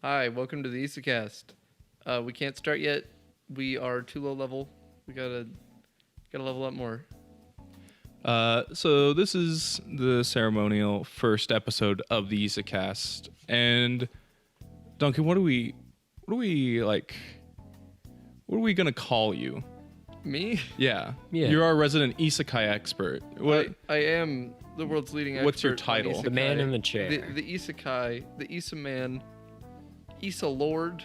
Hi, welcome to the Isekast. We can't start yet. We are too low level. We gotta level up more. So this is the ceremonial first episode of the Isekast, and Duncan, what are we gonna call you? Me? Yeah, Yeah. You're our resident isekai expert. What? I am the world's leading expert. What's your on title? isekai. The man in the chair. The Isekai, the Isa man, Isa Lord,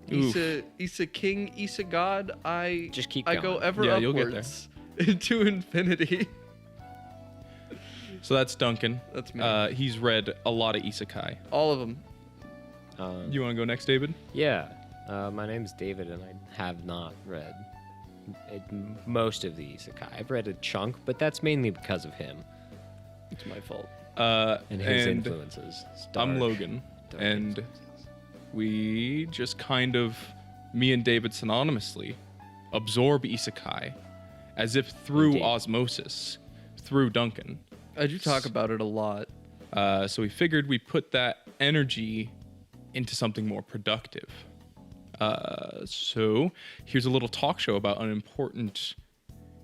Isa King, Isa God. Just keep I go going. ever Yeah, you'll get upwards into infinity. So that's Duncan. That's me. He's read a lot of isekai. All of them. You want to go next, David? Yeah. My name's David, and I have not read most of the isekai. I've read a chunk, but that's mainly because of him It's my fault. and his influences. I'm Logan, and we just kind of, me and David synonymously, absorb isekai as if through Indeed. osmosis, through Duncan. I do talk about it a lot. So we figured we'd put that energy into something more productive. So here's a little talk show about an important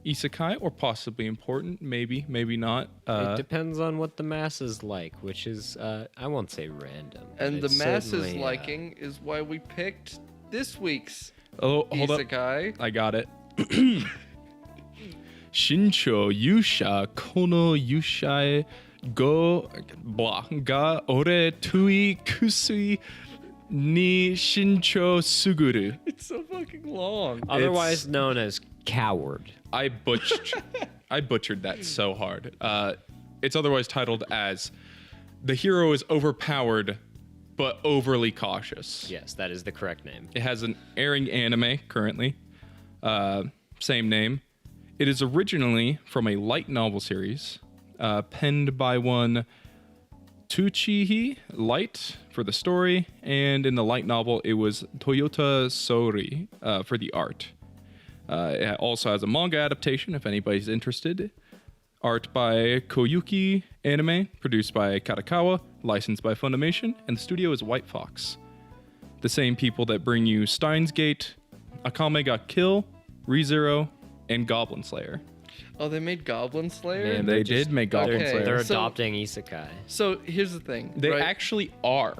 isekai, or possibly important, maybe not. It depends on what the masses like, which is, I won't say random. but And the it's masses certainly, liking is why we picked this week's Oh, hold up. Isekai. I got it. Shincho yusha kono yushai go blah ga ore tui kusui ni shincho suguru. It's so fucking long. Otherwise known as coward. I butchered that so hard. It's otherwise titled as The Hero is Overpowered but Overly Cautious. Yes, that is the correct name. It has an airing anime currently. Same name. It is originally from a light novel series penned by one Tsuchihi Light for the story, and in the light novel it was Toyota Sori for the art. It also has a manga adaptation if anybody's interested. Art by Koyuki Anime, produced by Katakawa, licensed by Funimation, and the studio is White Fox. The same people that bring you Steins Gate, Akame ga Kill, ReZero, and Goblin Slayer. Oh, they made Goblin Slayer? Man, They they're did just- make Goblin Okay. Slayer. They're So- adopting isekai. So here's the thing. They right? actually are.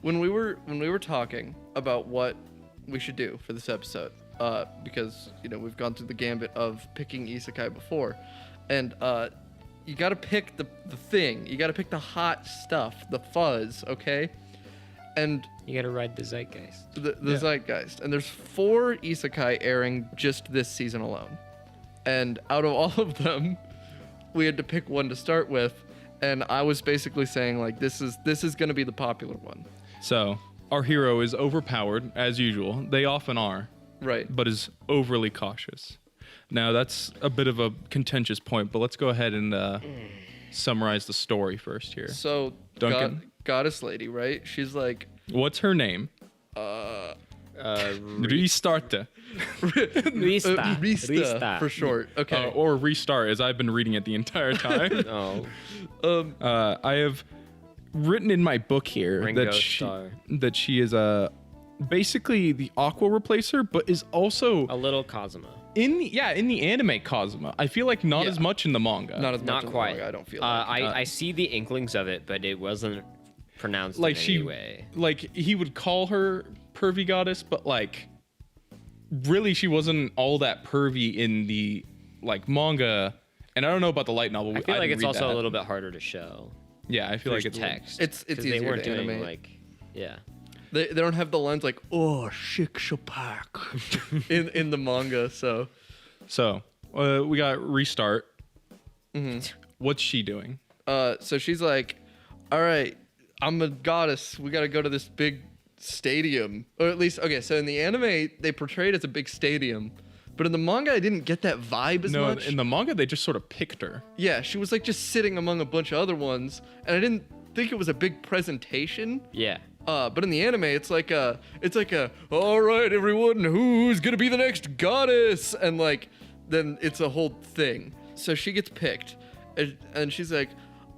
when we were talking about what we should do for this episode, because we've gone through the gambit of picking isekai before, and you got to pick the thing. You got to pick the hot stuff, the fuzz, okay? And You gotta ride the zeitgeist. the zeitgeist. And there's 4 isekai airing just this season alone. And out of all of them, we had to pick one to start with. And I was basically saying, like, this is going to be the popular one. So, our hero is overpowered, as usual. They often are, Right. but is overly cautious. Now, that's a bit of a contentious point, but let's go ahead and summarize the story first here. So, Duncan? goddess lady, right? She's like, What's her name? Restart. Rista. Rista for short. Okay. Or restart, as I've been reading it the entire time. Oh, I have written in my book here Ringo that she, Starr. that she is basically the Aqua replacer, but is also a little Kazuma. in the anime Kazuma. I feel like not Yeah. as much in the manga. Not as much Not in the quite. manga, I don't feel like. I see the inklings of it, but it wasn't pronounced like in she any way. like he would call her pervy goddess, but like really she wasn't all that pervy in the like manga. And I don't know about the light novel. I feel like didn't it's read also that. a little bit harder to show. Yeah, I feel like There's it's text. It's 'cause easier they weren't to doing animate. like, yeah. They don't have the lines like, oh, shikshapak in the manga, so. So we got restart. Mm-hmm. What's she doing? So she's like, all right, I'm a goddess. We got to go to this big stadium. Or at least, okay, so in the anime, they portray it as a big stadium. But in the manga, I didn't get that vibe as No, much. in the manga they just sort of picked her. Yeah, she was like just sitting among a bunch of other ones. And I didn't think it was a big presentation. Yeah. But in the anime, it's like all right, everyone, who's gonna be the next goddess? And like, then it's a whole thing. So she gets picked, and she's like,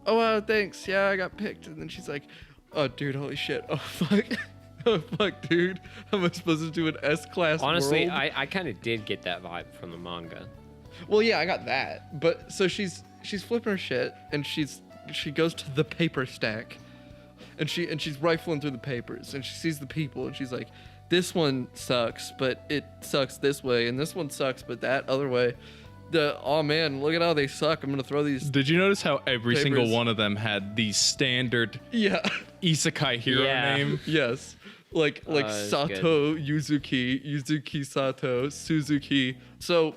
oh, thanks, yeah, I got picked. And then she's like, Oh, dude, holy shit. Oh, fuck. Oh, fuck, dude. How am I supposed to do an S-class Honestly, world? I kind of did get that vibe from the manga. Well, yeah, I got that. But, so she's flipping her shit, and she goes to the paper stack, and she's rifling through the papers, and she sees the people, and she's like, this one sucks, but it sucks this way, and this one sucks, but that other way. Oh man, look at how they suck. I'm gonna throw these. Did you notice how every single Papers. one of them had the standard Yeah. isekai hero Yeah. name? Yes. Like it's Sato, Yuzuki Sato, Suzuki. So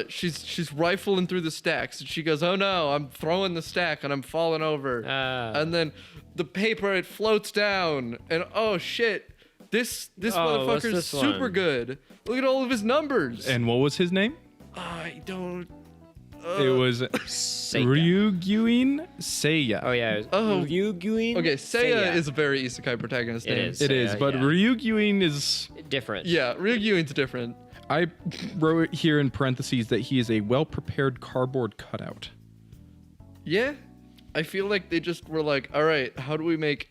she's rifling through the stacks, and she goes, "Oh no, I'm throwing the stack and I'm falling over." And then the paper, it floats down, and oh shit, this what's motherfucker's this super one? good. Look at all of his numbers. And what was his name? I don't. It was Seika. Ryugyuin Seiya. Oh yeah. Oh. Ryugyuin. Okay, Seiya is a very isekai protagonist It name. is. It is, Seiya, but yeah. Ryugyuin is. different. Yeah, Ryugyuin's different. I wrote here in parentheses that he is a well-prepared cardboard cutout. Yeah, I feel like they just were like, all right, how do we make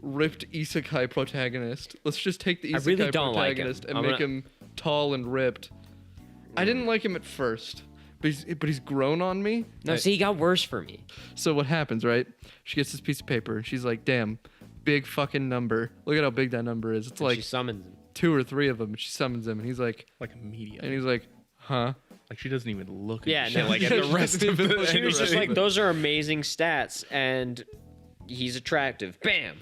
ripped isekai protagonist? Let's just take the I isekai really don't like him. protagonist and I'm make gonna- him tall and ripped. I didn't like him at first, but he's grown on me. No, see, he got worse for me. So what happens, right? She gets this piece of paper and she's like, damn, big fucking number. Look at how big that number is. It's And like she summons him. 2 or 3 of them. She summons him and he's like, Immediately. huh? Like she doesn't even look at Yeah, shit no, like yeah, at she the rest doesn't of even the look- She was just Right. like, those are amazing stats, and he's attractive. Bam.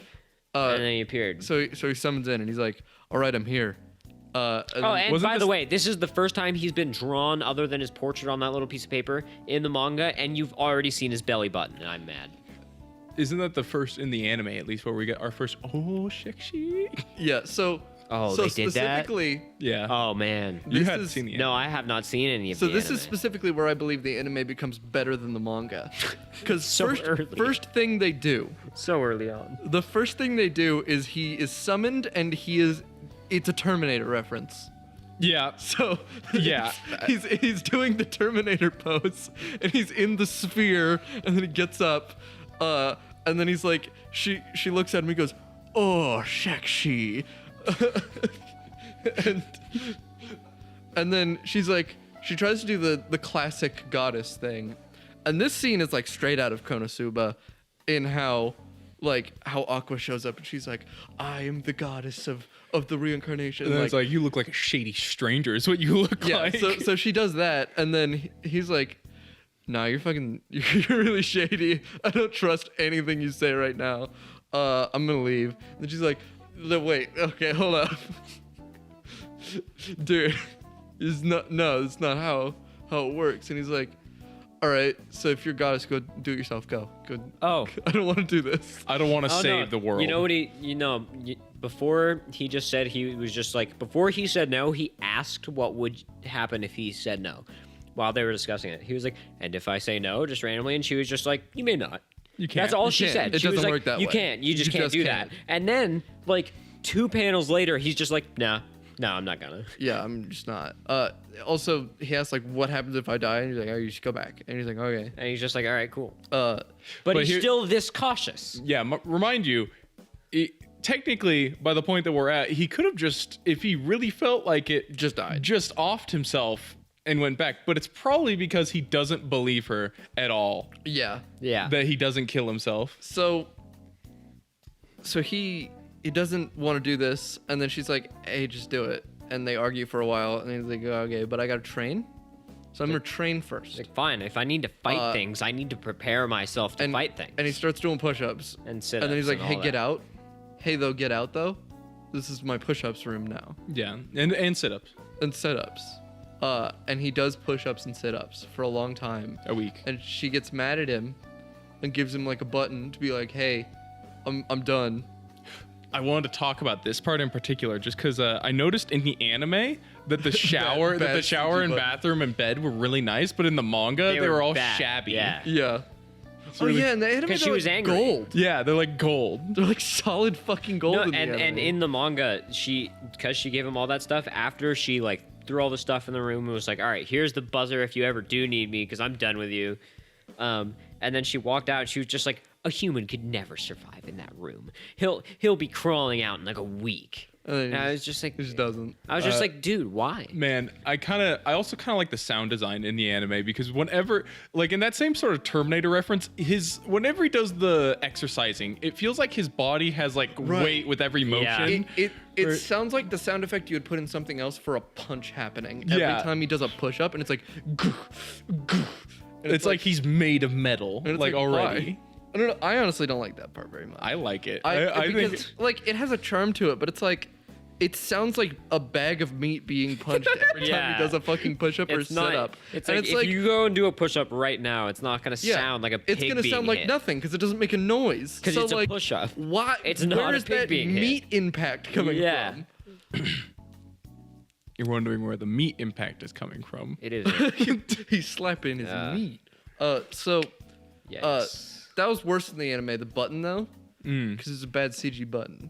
And then he appeared. So he summons in and he's like, all right, I'm here. Oh, and Wasn't by the this- way, this is the first time he's been drawn other than his portrait on that little piece of paper in the manga, and you've already seen his belly button, and I'm mad. Isn't that the first in the anime, at least, where we get our first sexy? yeah, so Oh, so they did that? specifically, Yeah. Oh, man. you this hadn't is- seen the No, I have not seen any of So the this is anime. specifically where I believe the anime becomes better than the manga. Because So early. first thing they do, so early on. the first thing they do is he is summoned and it's a Terminator reference. Yeah. So Yeah. he's doing the Terminator pose and he's in the sphere and then he gets up, and then he's like she looks at him and he goes, oh sexy. and then she's like, she tries to do the classic goddess thing, and this scene is like straight out of Konosuba, in how Aqua shows up and she's like, I am the goddess of the reincarnation. And then it's like, you look like a shady stranger is what you look yeah, like. so she does that, and then he's like, nah, you're really shady. I don't trust anything you say right now. I'm gonna leave. And then she's like, no, wait, okay, hold up. Dude, it's not how it works. And he's like, all right, so if you're goddess, go do it yourself. Go. Oh. I don't want to do this. I don't want to Oh, save no. the world. You know what before he just said, he was just like, before he said no, he asked what would happen if he said no while they were discussing it. He was like, and if I say no, just randomly, and she was just like, you may not. You can't. That's all You she can't. said. It She was doesn't like, work that you way. can't. You just can't do can't. that. And then, like, 2 panels later, he's just like, no, I'm not gonna. Yeah, I'm just not. Also, he asks like, what happens if I die? And he's like, oh, you should go back. And he's like, okay. And he's just like, all right, cool. But But he's here- still this cautious. Yeah, remind you, technically, by the point that we're at, he could have just, if he really felt like it, Just died. just offed himself and went back. But it's probably because he doesn't believe her at all yeah. Yeah. that he doesn't kill himself. So he doesn't want to do this, and then she's like, hey, just do it. And they argue for a while, and he's like, oh, okay, but I gotta train, so I'm gonna train first. Like, fine, if I need to fight things, I need to prepare myself to fight things. And he starts doing push-ups, And sit-ups and then he's like, and hey, all get that. out. Hey, though, get out though. This is my push-ups room now, Yeah, and sit-ups and sit-ups. And he does push-ups and sit-ups for a long time. a week. And she gets mad at him, and gives him like a button to be like, hey, I'm done. I wanted to talk about this part in particular, just because I noticed in the anime that the shower, Bad CG and button. bathroom and bed were really nice, but in the manga they were all bad. shabby. Yeah. Yeah. Oh really- yeah, and the anime 'Cause she they're was like angry. gold. Yeah, they're like gold. They're like solid fucking gold. No, in the and anime. in the manga, because she gave him all that stuff, after she like threw all the stuff in the room and was like, all right, here's the buzzer if you ever do need me, because I'm done with you. And then she walked out and she was just like, a human could never survive in that room. He'll be crawling out in like a week. And I was just like, He just doesn't. I was just like, dude, why? Man, I also kind of like the sound design in the anime because whenever, like in that same sort of Terminator reference, whenever he does the exercising, it feels like his body has like weight with every motion. Yeah. It sounds like the sound effect you would put in something else for a punch happening every time he does a push up, and it's like, It's like he's made of metal, and it's like already. why? I don't know. I honestly don't like that part very much. I like it. I think because like it has a charm to it, but it's like it sounds like a bag of meat being punched every time Yeah. he does a fucking push up or It's sit not. up. It's And like if you go and do a push up right now, it's not gonna sound like a pig it's gonna being sound like hit. nothing because it doesn't make a noise. 'Cause so it's a like, push-up. Why? It's not where a is pig that being hit. meat impact coming Yeah. from? You're wondering where the meat impact is coming from. It is. He's slapping his Yeah. meat. So Yes. that was worse than the anime. The button though, Mm. because it's a bad CG button.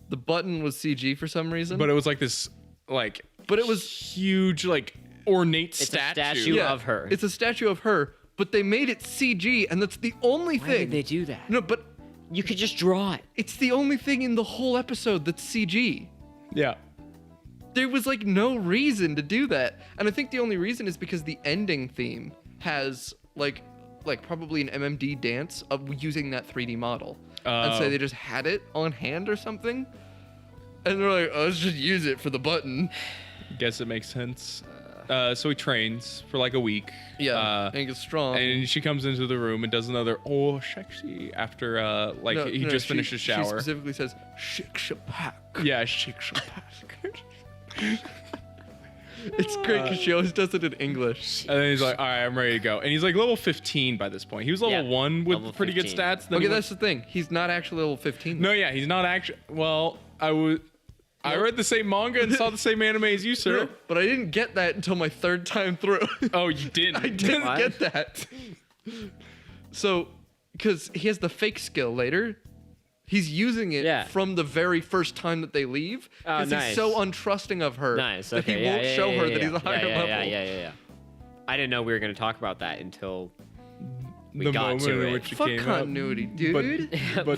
The button was CG for some reason, But it was like this, like, But it was- huge, like ornate It's a statue. statue of her. It's a statue of her, but they made it CG, and that's the only Why thing. did they do that? No, but You could just draw it. it's the only thing in the whole episode that's CG. Yeah. There was like no reason to do that, and I think the only reason is because the ending theme has like probably an MMD dance of using that 3D model, and so Oh. they just had it on hand or something, and they're like, oh, let's just use it for the button. Guess it makes sense. So he trains for like a week. Yeah, and it gets strong. And she comes into the room and does another sexy after he just finished his She shower. specifically says shik shapak. Yeah, shapak. It's great because she always does it in English. And then he's like, all right, I'm ready to go. And he's like level 15 by this point. He was level Yeah, 1 with level pretty good 15. stats. Then Okay, he went- that's the thing. He's not actually level 15. No, yeah, he's not actually. Well, I read the same manga and saw the same anime as you, sir. No, but I didn't get that until my third time through. Oh, you didn't? I didn't What? get that. So, because he has the fake skill later, he's using it Yeah. from the very first time that they leave. Oh, Because nice. he's so untrusting of her Nice. that Okay. he won't show her that he's a higher level. Yeah. I didn't know we were gonna talk about that until we The got moment to in it. which it Fuck came continuity, dude. But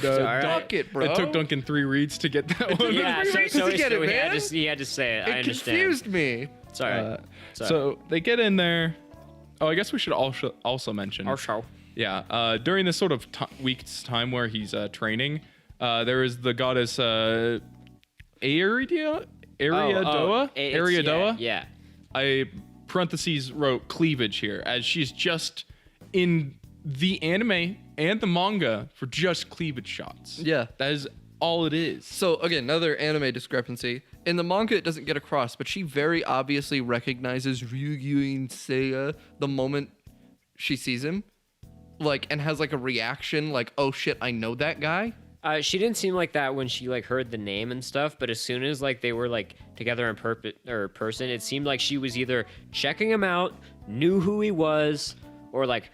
It's all right. Fuck it, bro. it took Duncan 3 reads to get that one. Yeah, Three reasons to get it, he had man. to, he had to say it. I It understand. confused me. It's all right. So they get in there. Oh, I guess we should also mention. Our show. Yeah, during this sort of week's time where he's training, there is the goddess Ariadoa? Ariadoa? Yeah. I parentheses wrote cleavage here, as she's just in the anime and the manga for just cleavage shots. Yeah. That is all it is. So again, another anime discrepancy. In the manga, it doesn't get across, but she very obviously recognizes Ryugyuin Seiya the moment she sees him, like, and has like a reaction, like, "Oh shit, I know that guy." She didn't seem like that when she like heard the name and stuff, but as soon as like they were like together in person, it seemed like she was either checking him out, knew who he was, or like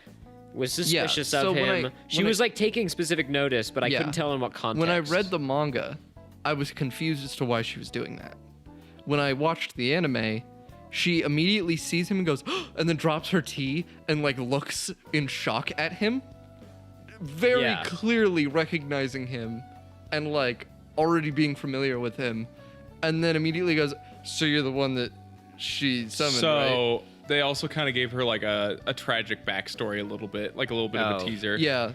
was suspicious so of when him. She was like taking specific notice, but I Yeah. couldn't tell in what context. When I read the manga, I was confused as to why she was doing that. When I watched the anime, she immediately sees him and goes, and then drops her tea and like looks in shock at him, very Yeah. clearly recognizing him and like already being familiar with him, and then immediately goes, "So you're the one that she summoned, right?" So they also kind of gave her like a tragic backstory, a little bit of a Oh. teaser. Yeah,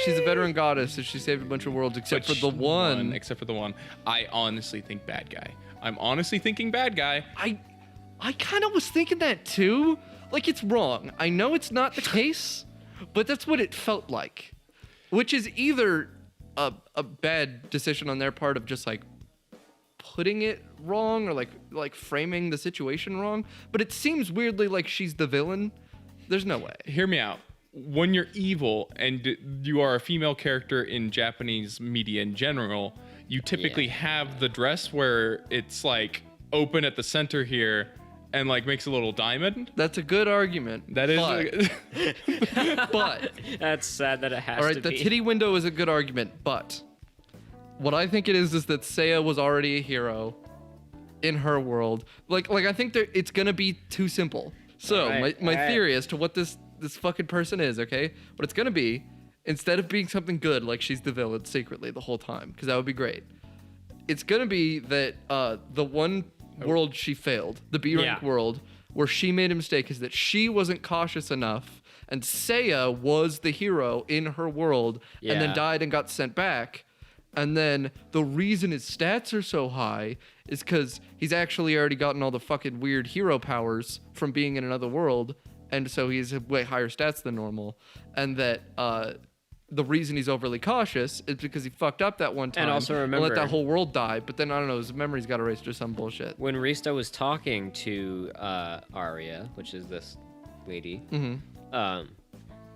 she's a veteran goddess, and she saved a bunch of worlds except for the one. Except for the one. I honestly think bad guy. I'm honestly thinking bad guy. I kind of was thinking that too. Like, it's wrong. I know it's not the case, but that's what it felt like. Which is either a bad decision on their part of just like putting it wrong or like framing the situation wrong. But it seems weirdly like she's the villain. There's no way. Hear me out. When you're evil and you are a female character in Japanese media in general, you typically have the dress where it's like open at the center here and like makes a little diamond. That's a good argument. That is. But That's sad that it has all to right, the be. titty window is a good argument, but what I think it is that Seiya was already a hero in her world. Like I think it's gonna be too simple. So Alright, my alright. theory as to what this fucking person is, okay? What it's gonna be instead of being something good, like she's the villain secretly the whole time, because that would be great. It's gonna be that the one world she failed, the B rank world, where she made a mistake, is that she wasn't cautious enough, and Seiya was the hero in her world, and then died and got sent back. And then the reason his stats are so high is because he's actually already gotten all the fucking weird hero powers from being in another world, and so he's way higher stats than normal. And that the reason he's overly cautious is because he fucked up that one time And also remember, let that whole world die. But then I don't know, his memories got erased or some bullshit. when Rista was talking to Arya, which is this lady,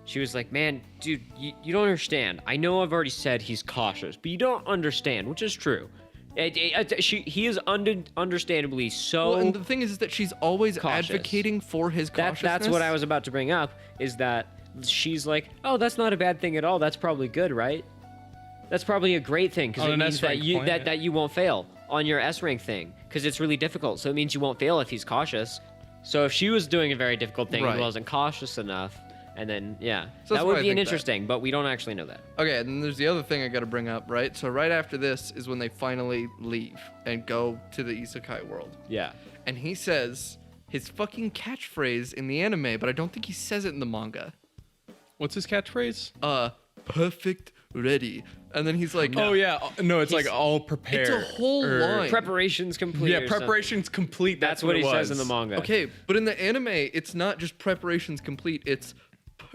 she was like, man, dude, you don't understand. I know I've already said he's cautious, but you don't understand, which is true. He is understandably so. Well, and the thing is that she's always cautious. advocating for his cautiousness. That's what I was about to bring up, is that she's like, oh, that's not a bad thing at all. That's probably good, right? That's probably a great thing, because it means that you won't fail on your S rank thing, because it's really difficult. So it means you won't fail if he's cautious. So if she was doing a very difficult thing and wasn't cautious enough, and then, So that would be an interesting, but we don't actually know that. Okay, and then there's the other thing I got to bring up, right? So right after this is when they finally leave and go to the isekai world. Yeah. And he says his fucking catchphrase in the anime, but I don't think he says it in the manga. What's his catchphrase? Perfect ready. And then he's like, Oh yeah, no, it's like all prepared. It's a whole line. Preparation's complete. Yeah, or something. preparation's complete. That's what he it says in was. the manga. Okay, but in the anime, it's not just preparations complete. It's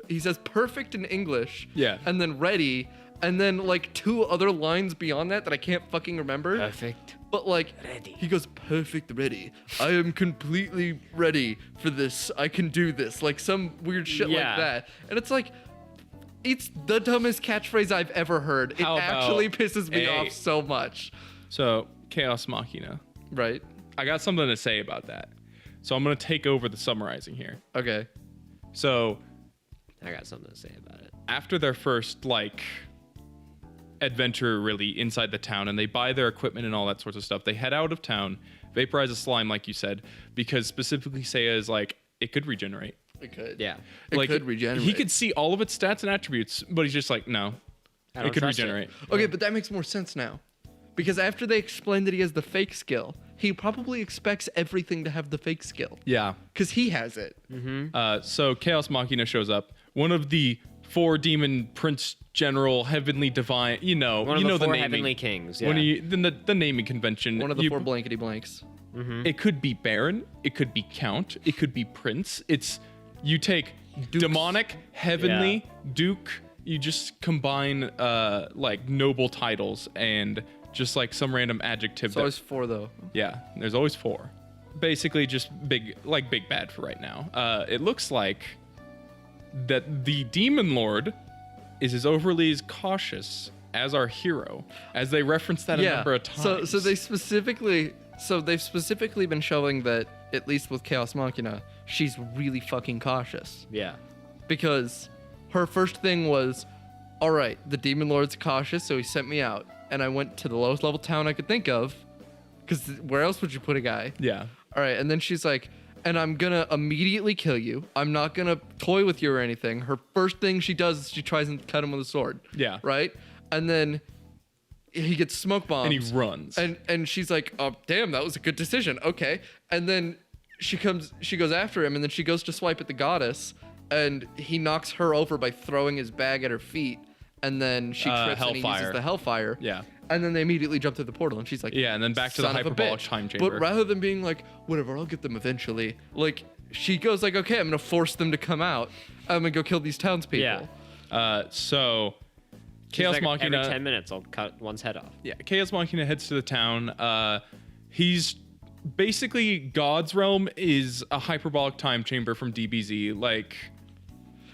he says perfect in English. Yeah. And then ready, and then like 2 other lines beyond that I can't fucking remember. Perfect. But like, Ready. he goes, perfect ready. I am completely ready for this. I can do this. Like some weird shit like that. And it's like, it's the dumbest catchphrase I've ever heard. It How about actually pisses me off so much. So, Chaos Machina. Right? I got something to say about that. So I'm going to take over the summarizing here. Okay. So, I got something to say about it. after their first, adventure, really, inside the town, and they buy their equipment and all that sorts of stuff, they head out of town, vaporize a slime, like you said, because specifically Seiya is like, it could regenerate. It could. Yeah. It could regenerate. He could see all of its stats and attributes, but he's just like, no, I don't it could trust regenerate. Okay, but that makes more sense now. Because after they explain that he has the fake skill, he probably expects everything to have the fake skill. Yeah. Because he has it. So Chaos Machina shows up. One of the 4 demon prince general heavenly divine. One of the the 4 naming. heavenly kings. Yeah. When the naming convention. One of the 4 blankety blanks. It could be Baron. It could be Count. It could be Prince. You take demonic, heavenly, Duke. You just combine noble titles and just like some random adjective. It's always 4 though. Yeah, there's always 4. Basically just big bad for right now. It looks like that the Demon Lord is as overly as cautious as our hero, as they reference that a number of times. So they've specifically been showing that, at least with Chaos Machina, she's really fucking cautious. Yeah. Because her first thing was, all right, the Demon Lord's cautious, so he sent me out. And I went to the lowest level town I could think of, because where else would you put a guy? Yeah. All right, and then she's like, and I'm gonna immediately kill you. I'm not gonna toy with you or anything. Her first thing she does is she tries and cut him with a sword. Yeah. Right? And then he gets smoke bombs. And he runs. And she's like, oh, damn, that was a good decision. Okay. And then she goes after him, and then she goes to swipe at the goddess, and he knocks her over by throwing his bag at her feet. And then she trips and he uses the Hellfire. Yeah. And then they immediately jump through the portal, and she's like, Yeah, and then back to the "Son of a hyperbolic bitch." time chamber. But rather than being like, whatever, I'll get them eventually, like, she goes like, okay, I'm gonna force them to come out. I'm gonna go kill these townspeople. Yeah. So Chaos Machina. Every 10 minutes, I'll cut one's head off. Yeah, Chaos Machina heads to the town. He's basically God's realm is a hyperbolic time chamber from DBZ. Like,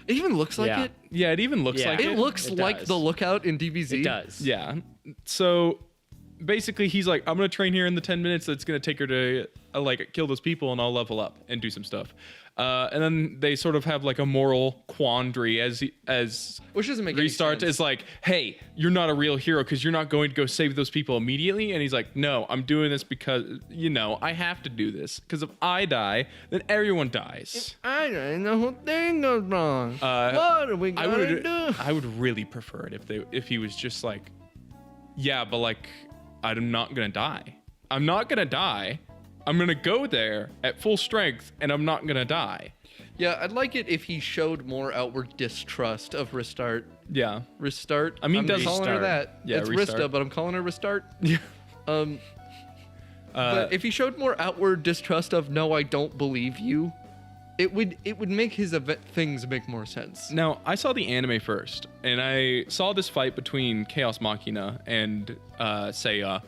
It even looks like Yeah. it. yeah, it even looks Yeah. like It looks It like does. the Lookout in DBZ. It does. Yeah. So basically he's like, I'm gonna train here in the 10 minutes that's gonna take her to like kill those people, and I'll level up and do some stuff. And then they sort of have like a moral quandary as Which doesn't make any Restart sense. is like, hey, you're not a real hero because you're not going to go save those people immediately. And he's like, no, I'm doing this because, I have to do this. Because if I die, then everyone dies. I don't know, the whole thing goes wrong. What are we gonna do? I would really prefer it if he was just like, yeah, but like, I'm not going to die. I'm not going to die. I'm going to go there at full strength, and I'm not going to die. Yeah, I'd like it if he showed more outward distrust of Restart. Yeah. Restart? I mean, I'm does calling her Restart. that. Yeah, it's Restart. Rista, but I'm calling her Restart. Yeah. But if he showed more outward distrust of, no, I don't believe you, it would make his things make more sense. Now, I saw the anime first, and I saw this fight between Chaos Machina and Seiya,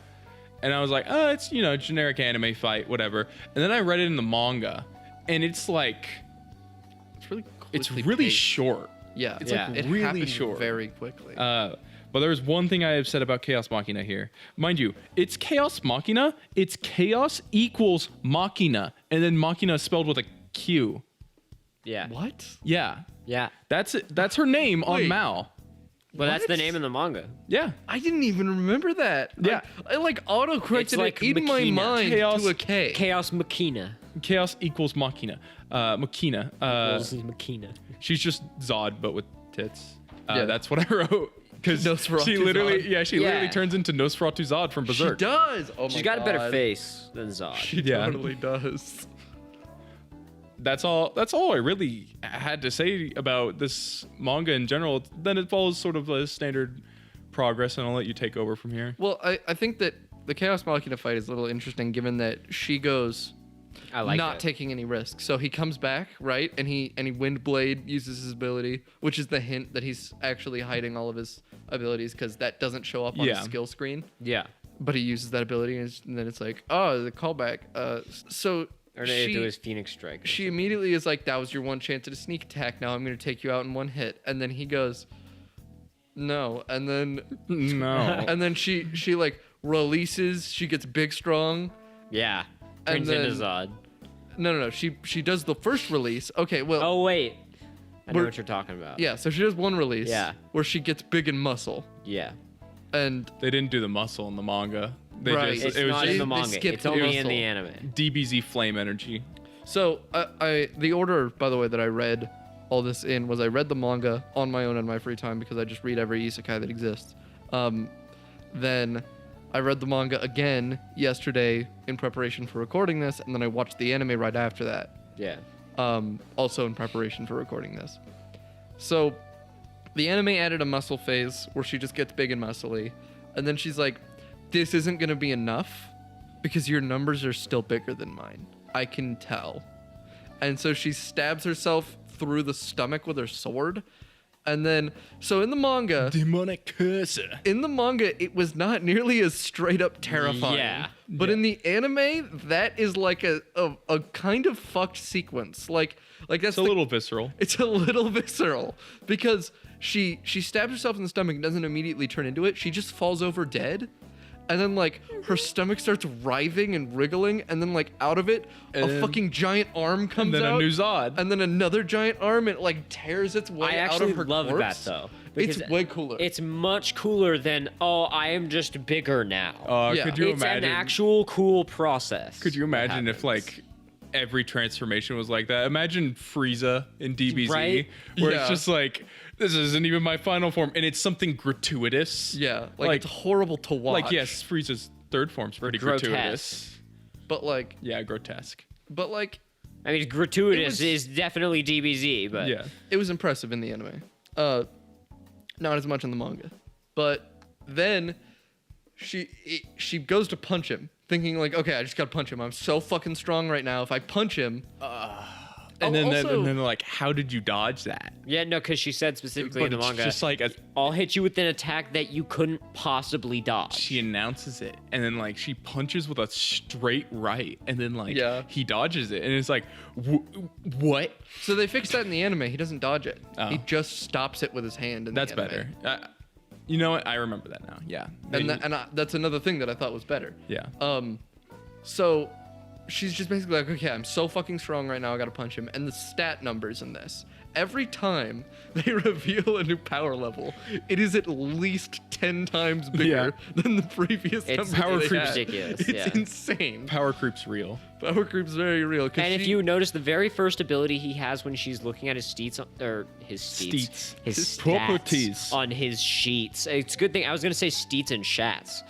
and I was like, oh, it's, generic anime fight, whatever. And then I read it in the manga, and it's like, It's really really paced. short. Yeah, It's Yeah. like it really happens short. very quickly. But there's one thing I have said about Chaos Machina here. Mind you, it's Chaos Machina. It's Chaos equals Machina. And then Machina is spelled with a Q. Yeah. What? Yeah. Yeah. That's it. That's her name on Wait. Mal. But that's the What? name in the manga. Yeah. I didn't even remember that. Yeah. I auto-corrected It's like it in my Makina. mind Chaos- to a K. Chaos Machina. Chaos equals Machina. Machina. Equals Machina. She's just Zod, but with tits. Yeah. That's what I wrote. Because Nosferatu she literally, Zod. she literally Yeah. turns into Nosferatu Zod from She Berserk. does. Oh my She's got a better God. face than Zod. She Yeah. totally does. That's all I really had to say about this manga in general. Then it follows sort of a standard progress, and I'll let you take over from here. Well, I think that the Chaos Machina fight is a little interesting given that she goes I like not it. taking any risks. So he comes back, right? And he Windblade uses his ability, which is the hint that he's actually hiding all of his abilities because that doesn't show up on Yeah. the skill screen. Yeah. But he uses that ability and then it's like, oh, the callback. So Or they do his Phoenix Strike. she immediately is like, that was your one chance at a sneak attack. Now I'm going to take you out in one hit. And then he goes, no. And then No. and then she like releases. She gets big strong. Yeah. And Turns into then- Zod. No. She does the first release. Okay, well, Oh, wait. I know We're- what you're talking about. yeah. So she does one release. Yeah. Where she gets big in muscle, Yeah. and They didn't do the muscle in the manga. They Right. just, It's it was not just in the they manga. skipped It's the only in muscle. the anime. DBZ flame energy. so the order, by the way, that I read all this in was I read the manga on my own in my free time because I just read every isekai that exists. Then I read the manga again yesterday in preparation for recording this, and then I watched the anime right after that. Yeah. Also in preparation for recording this. So the anime added a muscle phase where she just gets big and muscly, and then she's like, this isn't going to be enough because your numbers are still bigger than mine. I can tell. And so she stabs herself through the stomach with her sword. And then, so in the manga, Demonic cursor. it was not nearly as straight up terrifying. Yeah. But in the anime, that is like a kind of fucked sequence. Like that's It's a little visceral. it's a little visceral because she stabs herself in the stomach and doesn't immediately turn into it. She just falls over dead. And then like her stomach starts writhing and wriggling, and then like out of it, And a then- fucking giant arm comes then a out. new Zod. And then another giant arm, and it like tears its way I out actually of her love corpse. that though. It's because way cooler. It's much cooler than I am just bigger now. Yeah. Could you it's imagine? an actual cool process. Could you that imagine if happens. like every transformation was like that? Imagine Frieza in DBZ, Right? where Yeah. it's just like, this isn't even my final form, and it's something gratuitous. Yeah, like it's horrible to watch. Like yes, Frieza's third form's pretty grotesque. gratuitous. but like, Yeah, grotesque. I mean, gratuitous It is was- definitely DBZ, but Yeah. it was impressive in the anime. Not as much in the manga, but then she goes to punch him, thinking like, okay, I just gotta punch him. I'm so fucking strong right now. If I punch him, And then, also- and then like, how did you dodge that? yeah, no, because she said specifically in But the it's manga, just like I'll hit you with an attack that you couldn't possibly dodge. she announces it, and then like she punches with a straight right, and then like Yeah. he dodges it, and it's like, what? so they fixed that in the anime. He doesn't dodge it. Oh. He just stops it with his hand. In That's the anime. better. You know what? I remember that now. Yeah. That's another thing that I thought was better. Yeah. So she's just basically like, okay, I'm so fucking strong right now, I gotta punch him. And the stat numbers in this, every time they reveal a new power level, it is at least 10 times bigger than the previous number. Power they creep's had. ridiculous, It's yeah. insane. Power creep's real. Power creep's very real. And if you notice, the very first ability he has when she's looking at his steets, or his steets, his His stats properties. on his sheets. It's a good thing. I was gonna say steets and shats.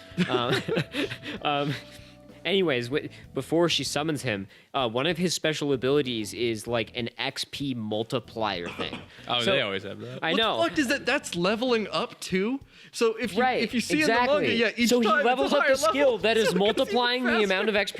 Anyways, before she summons him, one of his special abilities is like an XP multiplier thing. Oh, So- they always have that. I what know. the fuck is that? That's leveling up too. So if you see exactly. in the manga, each so he time it's a levels up higher the skill level, that so is it gets multiplying even the amount of faster.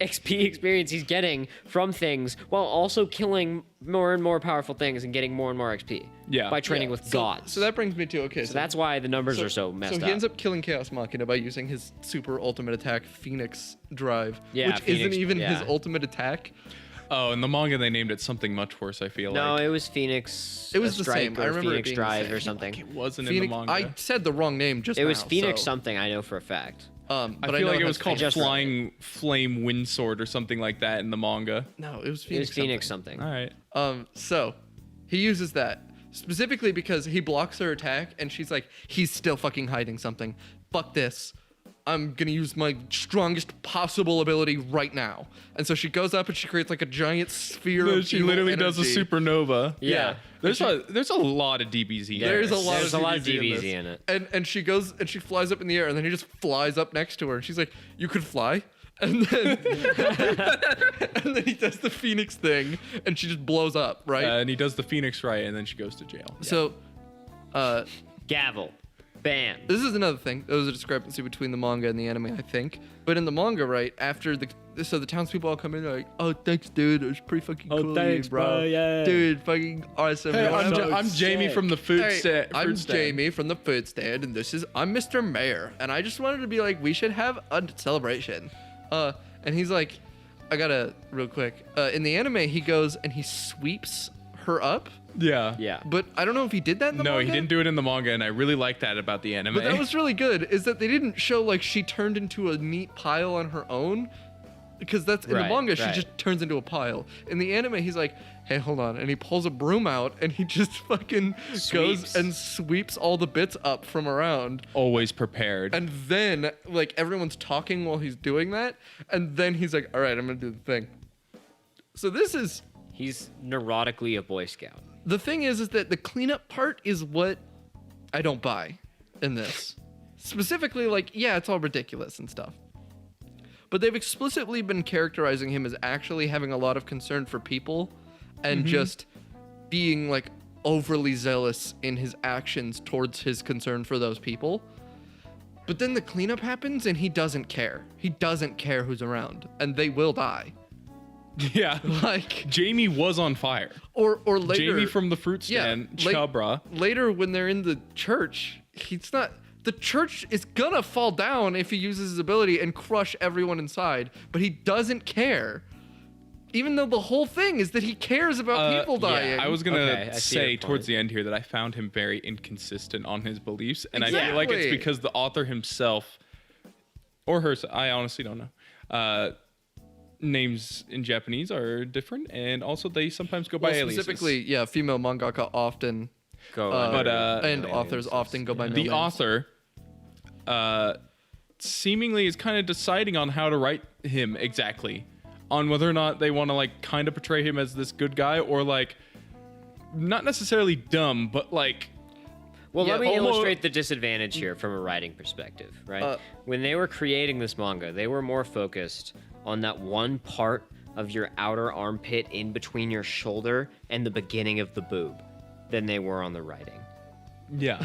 XP experience he's getting from things, while also killing more and more powerful things and getting more and more XP. Yeah. By training Yeah, with so, gods. So that brings me to okay. So that's why the numbers are so messed So up. he ends up killing Chaos Machina by using his super ultimate attack, Phoenix Drive, Yeah, which Phoenix- isn't even yeah. his ultimate attack. Oh, in the manga they named it something much worse. I feel No, like it was Phoenix. It was the Strike same. Or I remember it Phoenix being the Drive same. or something. it wasn't Phoenix. in the manga. I said the wrong name just It was now, Phoenix so, something. I know for a fact. I But feel know like it has was called Phoenix just- Flying Flame Windsword or something like that in the manga. No, it was It Phoenix. was Phoenix something. All right. So he uses that specifically because he blocks her attack, and she's like, he's still fucking hiding something. Fuck this. I'm gonna use my strongest possible ability right now. And so she goes up and she creates like a giant sphere of She evil literally does a energy. supernova. Yeah. There's a lot of DBZ. There's a lot There's of a lot of DBZ DBZ this. in it. And she goes and she flies up in the air, and then he just flies up next to her, and she's like, "You could fly." And then and then he does the Phoenix thing, and she just blows up, right? And he does the Phoenix right, and then she goes to jail. So, Gavel. Bam. this is another thing. There was a discrepancy between the manga and the anime, I think. But in the manga, right after the townspeople all come in, they're like, "Oh, thanks, dude. It was pretty fucking cool, of thanks, you, bro. bro, yeah. Dude, fucking awesome." Hey, You I'm, wanna know- I'm Jamie sick. from the food Hey, stand. I'm Jamie from the food stand, and I'm Mr. Mayor, and I just wanted to be like, we should have a celebration. And he's like, I gotta real quick. In the anime, he goes and he sweeps her up, Yeah. Yeah. but I don't know if he did that in the No, manga. he didn't do it in the manga, and I really like that about the anime. But that was really good. Is that they didn't show like she turned into a neat pile on her own, because that's in the Right, manga she right. just turns into a pile. In the anime, he's like, "Hey, hold on," and he pulls a broom out and he just fucking goes Sweeps. and sweeps all the bits up from around. always prepared. And then, like, everyone's talking while he's doing that. And then he's like, all right, I'm going to do the thing. So He's neurotically a Boy Scout. the thing is that the cleanup part is what I don't buy in this. Specifically, like, yeah, it's all ridiculous and stuff. But they've explicitly been characterizing him as actually having a lot of concern for people and just being, like, overly zealous in his actions towards his concern for those people. But then the cleanup happens and he doesn't care. He doesn't care who's around, and they will die. yeah. Like, Jamie was on fire. or later. Jamie from the fruit stand, Chabra. Later, when they're in the church, he's not. The church is gonna fall down if he uses his ability and crush everyone inside, but he doesn't care. Even though the whole thing is that he cares about people dying. Yeah, I was gonna Okay, I see your say towards point. the end here that I found him very inconsistent on his beliefs, and I feel like it's Exactly. because the author himself, or her, I honestly don't know. Names in Japanese are different, and also they sometimes go by Well, aliases. specifically, yeah, female mangaka often, Go. But, and authors often go by the male names. author, seemingly is kind of deciding on how to write him exactly, on whether or not they want to like kind of portray him as this good guy or like not necessarily dumb, but like Well, Yeah, let me almost- illustrate the disadvantage here from a writing perspective, right? When they were creating this manga, they were more focused on that one part of your outer armpit in between your shoulder and the beginning of the boob than they were on the writing. yeah,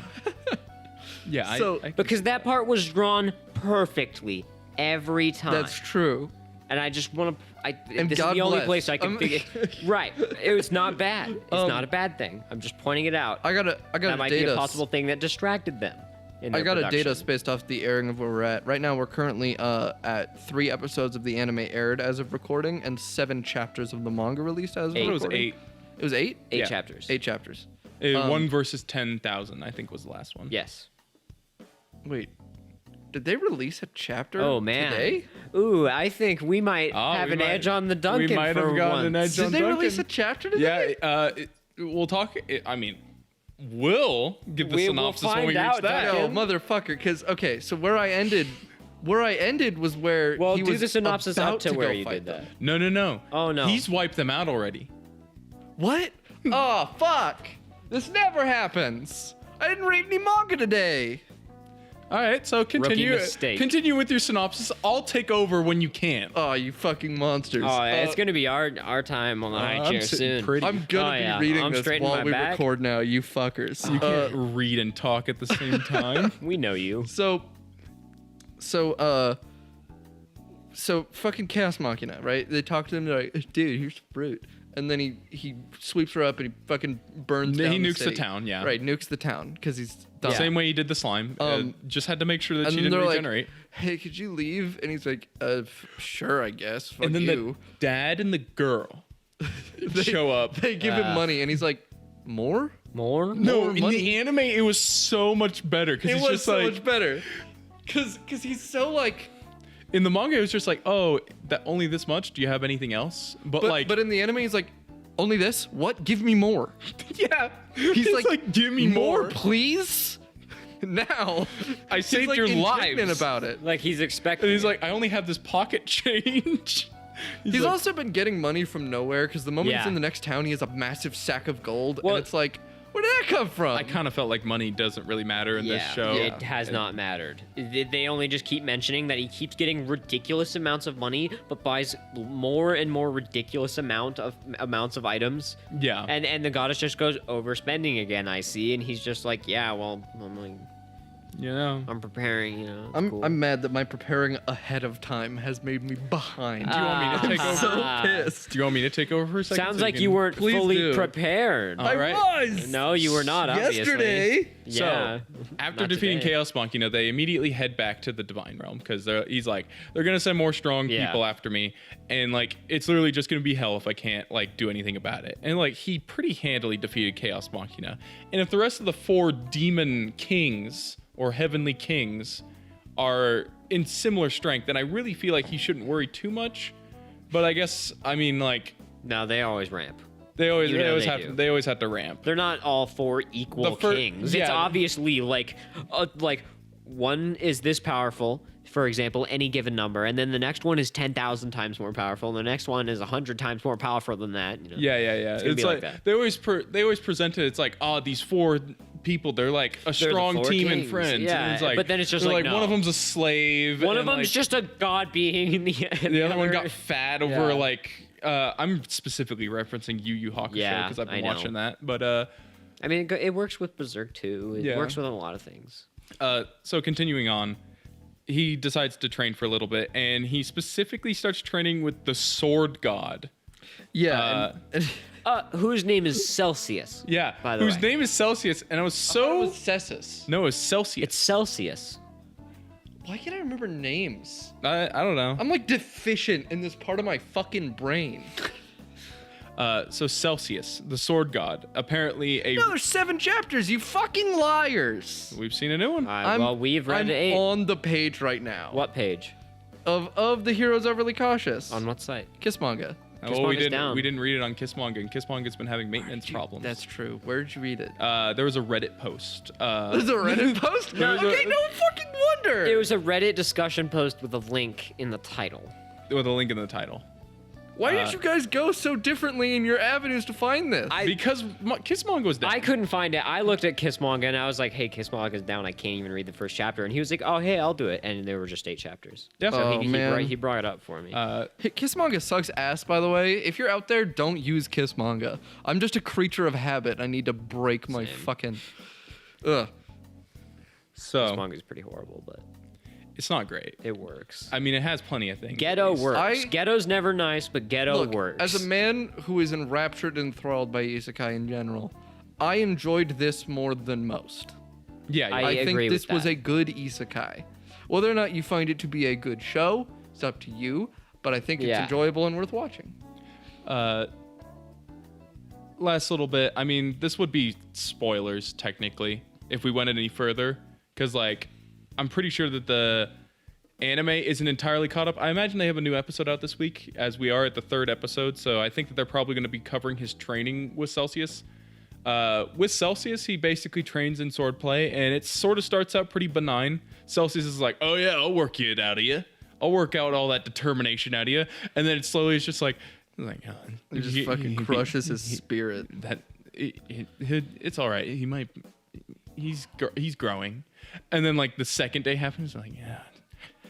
yeah. So- Because that part was drawn perfectly every time. That's true. And I just want to. And This God is the only bless. place I can figure. Right. It's not bad. It's not a bad thing. I'm just pointing it out. I got that a might be data. a possible thing that distracted them. In I their got a data production. based off the airing of where we're at. Right now, we're currently at 3 episodes of the anime aired as of recording, and 7 chapters of the manga released as of I thought it was recording. 8. It was 8. 8 Yeah. chapters. 8 chapters. 1 versus 10,000, I think was the last one. Yes. Wait, did they release a chapter Oh man. today? Ooh, I think we might Oh, have we an might- edge on the Duncan. we might for have gotten an once. edge Did they release a Duncan. chapter today? Yeah, we'll talk. I mean, we'll give the We will synopsis when we find reach out, that. Yo, Duncan. motherfucker, because, okay, so where I ended was where Well, he do was the synopsis about up to go where you fight did them. that. No. Oh, no. He's wiped them out already. What? Oh, fuck. This never happens. I didn't read any manga today. All right, so continue. mistake. Continue with your synopsis. I'll take over when you can. Oh, you fucking monsters. Oh, it's gonna be our time on the high I'm chair sitting soon. pretty. I'm gonna Oh, yeah. be reading I'm this straightening while my we back. record now, you fuckers. You can't read and talk at the same time. We know you. So fucking Chaos Machina, right? They talk to him, they're like, dude, here's fruit. And then he sweeps her up and he fucking burns He down nukes the city. town, yeah. Right, nukes the town because he's dumb. Same way he did the slime. Just had to make sure that And she then didn't they're regenerate. like, hey, could you leave? And he's like, sure, I guess. Fuck And then you. the dad and the girl show up. They give him money and he's like, more? More? No, more in money. the anime, it was so much better because It he's was just so like much better. Cause he's so like in the manga, it was just like, oh, that only this much. Do you have anything else? But like, but in the anime he's like, only this? What? Give me more. yeah, He's It's like, give me more. please. Now I he's, saved like, your indignant lives. about it. Like he's expecting. And he's it. like, I only have this pocket change. He's like, also been getting money from nowhere because the moment he's Yeah. in the next town, he has a massive sack of gold, Well- and it's like, where did that come from? I kind of felt like money doesn't really matter in this show. It has not mattered. They only just keep mentioning that he keeps getting ridiculous amounts of money, but buys more and more ridiculous amounts of items. Yeah. And the goddess just goes overspending again. I see, and he's just like, yeah, well, You know. I'm preparing. You know, it's I'm cool. I'm mad that my preparing ahead of time has made me behind. Do you want me to take I'm over? so pissed. Do you want me to take over for a second? Sounds so like can- you weren't Please fully do. prepared. All right. I was. No, you were not. Obviously. Yesterday. Yeah. So, after Not defeating today. Chaos Monk, they immediately head back to the Divine Realm because he's like, they're gonna send more strong Yeah. people after me, and like it's literally just gonna be hell if I can't like do anything about it. And like he pretty handily defeated Chaos Machina, and if the rest of the 4 demon kings or heavenly kings are in similar strength, then I really feel like he shouldn't worry too much. But I guess like No, they always ramp. they always You they know always they have do. they always have to ramp. They're not all 4 equal kings. It's yeah. obviously like one is this powerful, for example, any given number, and then the next one is 10,000 times more powerful, and the next one is 100 times more powerful than that. You know? Yeah. It's gonna be like that. they always present it. It's like, oh, these 4 people, they're like a the strong 4 team and kings. friends. Yeah, and it's like, but then it's just they're like, one no. of them's a slave. One of and, them's like, just a god being in the other one got fat over Yeah. like. I'm specifically referencing Yu Yu Hakusho Yeah, because I've been I know. watching that. But I mean, it works with Berserk too. It Yeah. works with a lot of things. so continuing on, he decides to train for a little bit, and he specifically starts training with the Sword God. Yeah. and Whose name is Celsius? Yeah, By the whose way. name is Celsius, and I was it so was Cessus. no, it's Celsius. It's Celsius. Why can't I remember names? I don't know. I'm like deficient in this part of my fucking brain. So Celsius, the Sword God, apparently a. No, there's 7 chapters, you fucking liars. We've seen a new one. Well, we've read I'm 8. on the page right now. What page? Of the Heroes Overly Cautious. On what site? Kiss manga. Well, we Manga's didn't. down. We didn't read it on Kiss Manga, and Kiss Manga's been having maintenance problems. That's true. Where did you read it? There was a Reddit post. There's a Reddit post? was a- Okay, no fucking wonder. It was a Reddit discussion post with a link in the title. with a link in the title. Why did you guys go so differently in your avenues to find this? Because Kiss Manga was down. I couldn't find it. I looked at Kiss Manga and I was like, hey, Kiss Manga's down. I can't even read the first chapter. And he was like, oh, hey, I'll do it. And there were just 8 chapters. Yeah. So Oh, man. he brought it up for me. Kiss Manga sucks ass, by the way. If you're out there, don't use Kiss Manga. I'm just a creature of habit. I need to break my Same. fucking... Ugh. Kiss So Manga's pretty horrible, but it's not great. it works. I mean, it has plenty of things. Ghetto works. I- Ghetto's never nice, but ghetto Look, works. as a man who is enraptured and enthralled by isekai in general, I enjoyed this more than most. Yeah. I I think agree this with was that. a good isekai. Whether or not you find it to be a good show, it's up to you, but I think it's Yeah. enjoyable and worth watching. Last little bit. I mean, this would be spoilers technically if we went any further, because like I'm pretty sure that the anime isn't entirely caught up. I imagine they have a new episode out this week, as we are at the 3rd episode. So I think that they're probably going to be covering his training with Celsius. With Celsius, he basically trains in swordplay, and it sort of starts out pretty benign. Celsius is like, "Oh yeah, I'll work it out of you. I'll work out all that determination out of you," and then it slowly is just like, "Oh, It just fucking crushes his spirit. It's all right. He's growing." And then like the second day happens, like, yeah,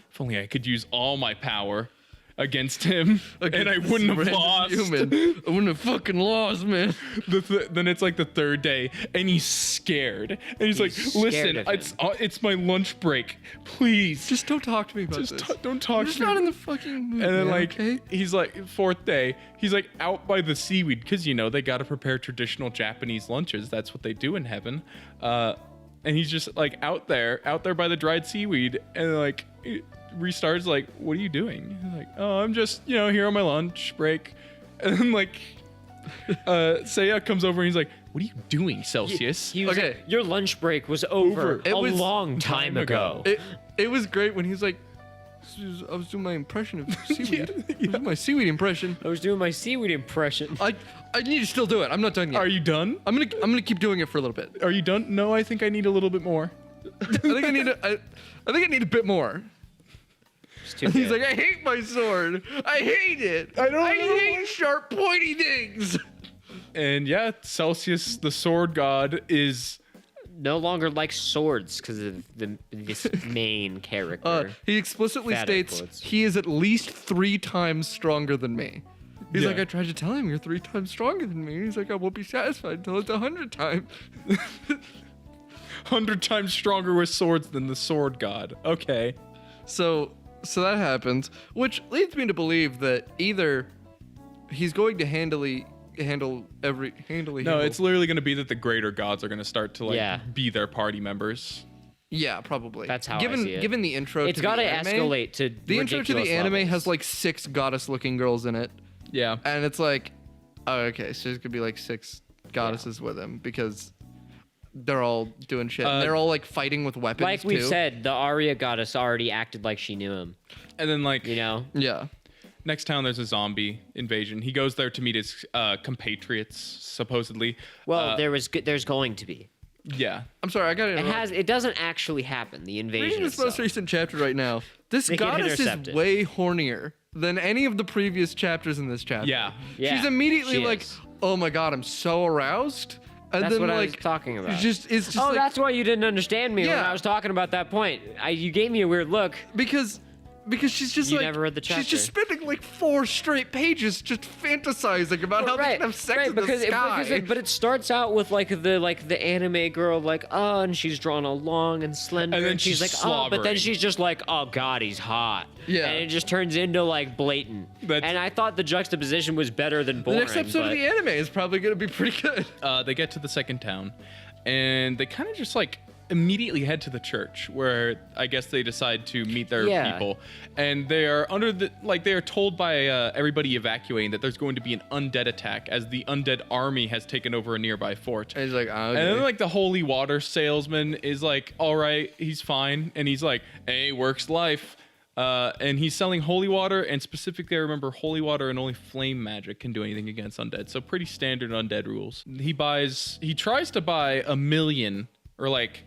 if only I could use all my power against him, and I wouldn't have lost. I wouldn't have fucking lost, man. Then it's like the 3rd day, and he's scared, and he's like, "Listen, it's my lunch break. Please, Just don't talk to me about this. don't talk I'm to just me." not in the fucking mood. And then man, like okay? he's like 4th day, he's like out by the seaweed because they got to prepare traditional Japanese lunches. That's what they do in heaven. And he's just like out there by the dried seaweed, and like it restarts like, "What are you doing?" He's like, "Oh, I'm just here on my lunch break." And then like Seiya comes over and he's like, "What are you doing, Celsius?" He was Okay. like, your lunch break was over It a was long time ago. It was great when he's like, I was doing my impression of seaweed. I was doing my seaweed impression. I was doing my seaweed impression. I need to still do it. I'm not done yet. Are you done? I'm gonna keep doing it for a little bit. Are you done? No, I think I need a little bit more. I think I need a bit more. It's too And he's good. like, I hate my sword. I hate it. I hate sharp, pointy things. And yeah, Celsius, the sword god, is no longer likes swords because of this main character. He explicitly Fat states quotes. he is at least 3 times stronger than me. He's Yeah. like, I tried to tell him you're 3 times stronger than me. He's like, I won't be satisfied until it's 100 times. 100 times stronger with swords than the sword god. Okay. So that happens, which leads me to believe that either he's going to handily. No, it's literally going to be that the greater gods are going to start to be their party members. Yeah, probably. That's how I given see it. given the intro. It's to got to the anime, escalate to the intro to the ridiculous anime levels. has like 6 goddess-looking girls in it, Yeah. and it's like, oh, okay, so there's gonna be like 6 goddesses with him because they're all doing shit. And they're all like fighting with weapons. Like we've too. said, the Arya goddess already acted like she knew him. And then like Yeah. next town there's a zombie invasion. He goes there to meet his compatriots supposedly. Well, there's going to be. Yeah. I'm sorry, I got it. It doesn't actually happen. The invasion Reading this most itself. recent chapter right now, this They get goddess is intercepted. way hornier than any of the previous chapters in this chapter. Yeah. Yeah, She's immediately she like, is. oh my god, I'm so aroused. And That's then what I was like talking about. it's just Oh, like, that's why you didn't understand me when Yeah. I was talking about that point. You gave me a weird look. because she's just You like never read the she's just chapter. spending like 4 straight pages just fantasizing about how they can have sex in the sky. But it starts out with like the anime girl and she's drawn all long and slender, And then she's she's like, oh, but then slobbering. she's just like, oh god, he's hot. Yeah. And it just turns into like blatant. And I thought the juxtaposition was better than The boring. next episode of but- the anime is probably going to be pretty good. They get to the second town, and they kind of just like immediately head to the church where I guess they decide to meet their people, and they are they are told by everybody evacuating that there's going to be an undead attack as the undead army has taken over a nearby fort. And he's like, oh, okay. And then like the holy water salesman is like, all right, he's fine, and he's like, hey, works life. And he's selling holy water, and specifically I remember holy water and only flame magic can do anything against undead. So pretty standard undead rules. He tries to buy 1 million or like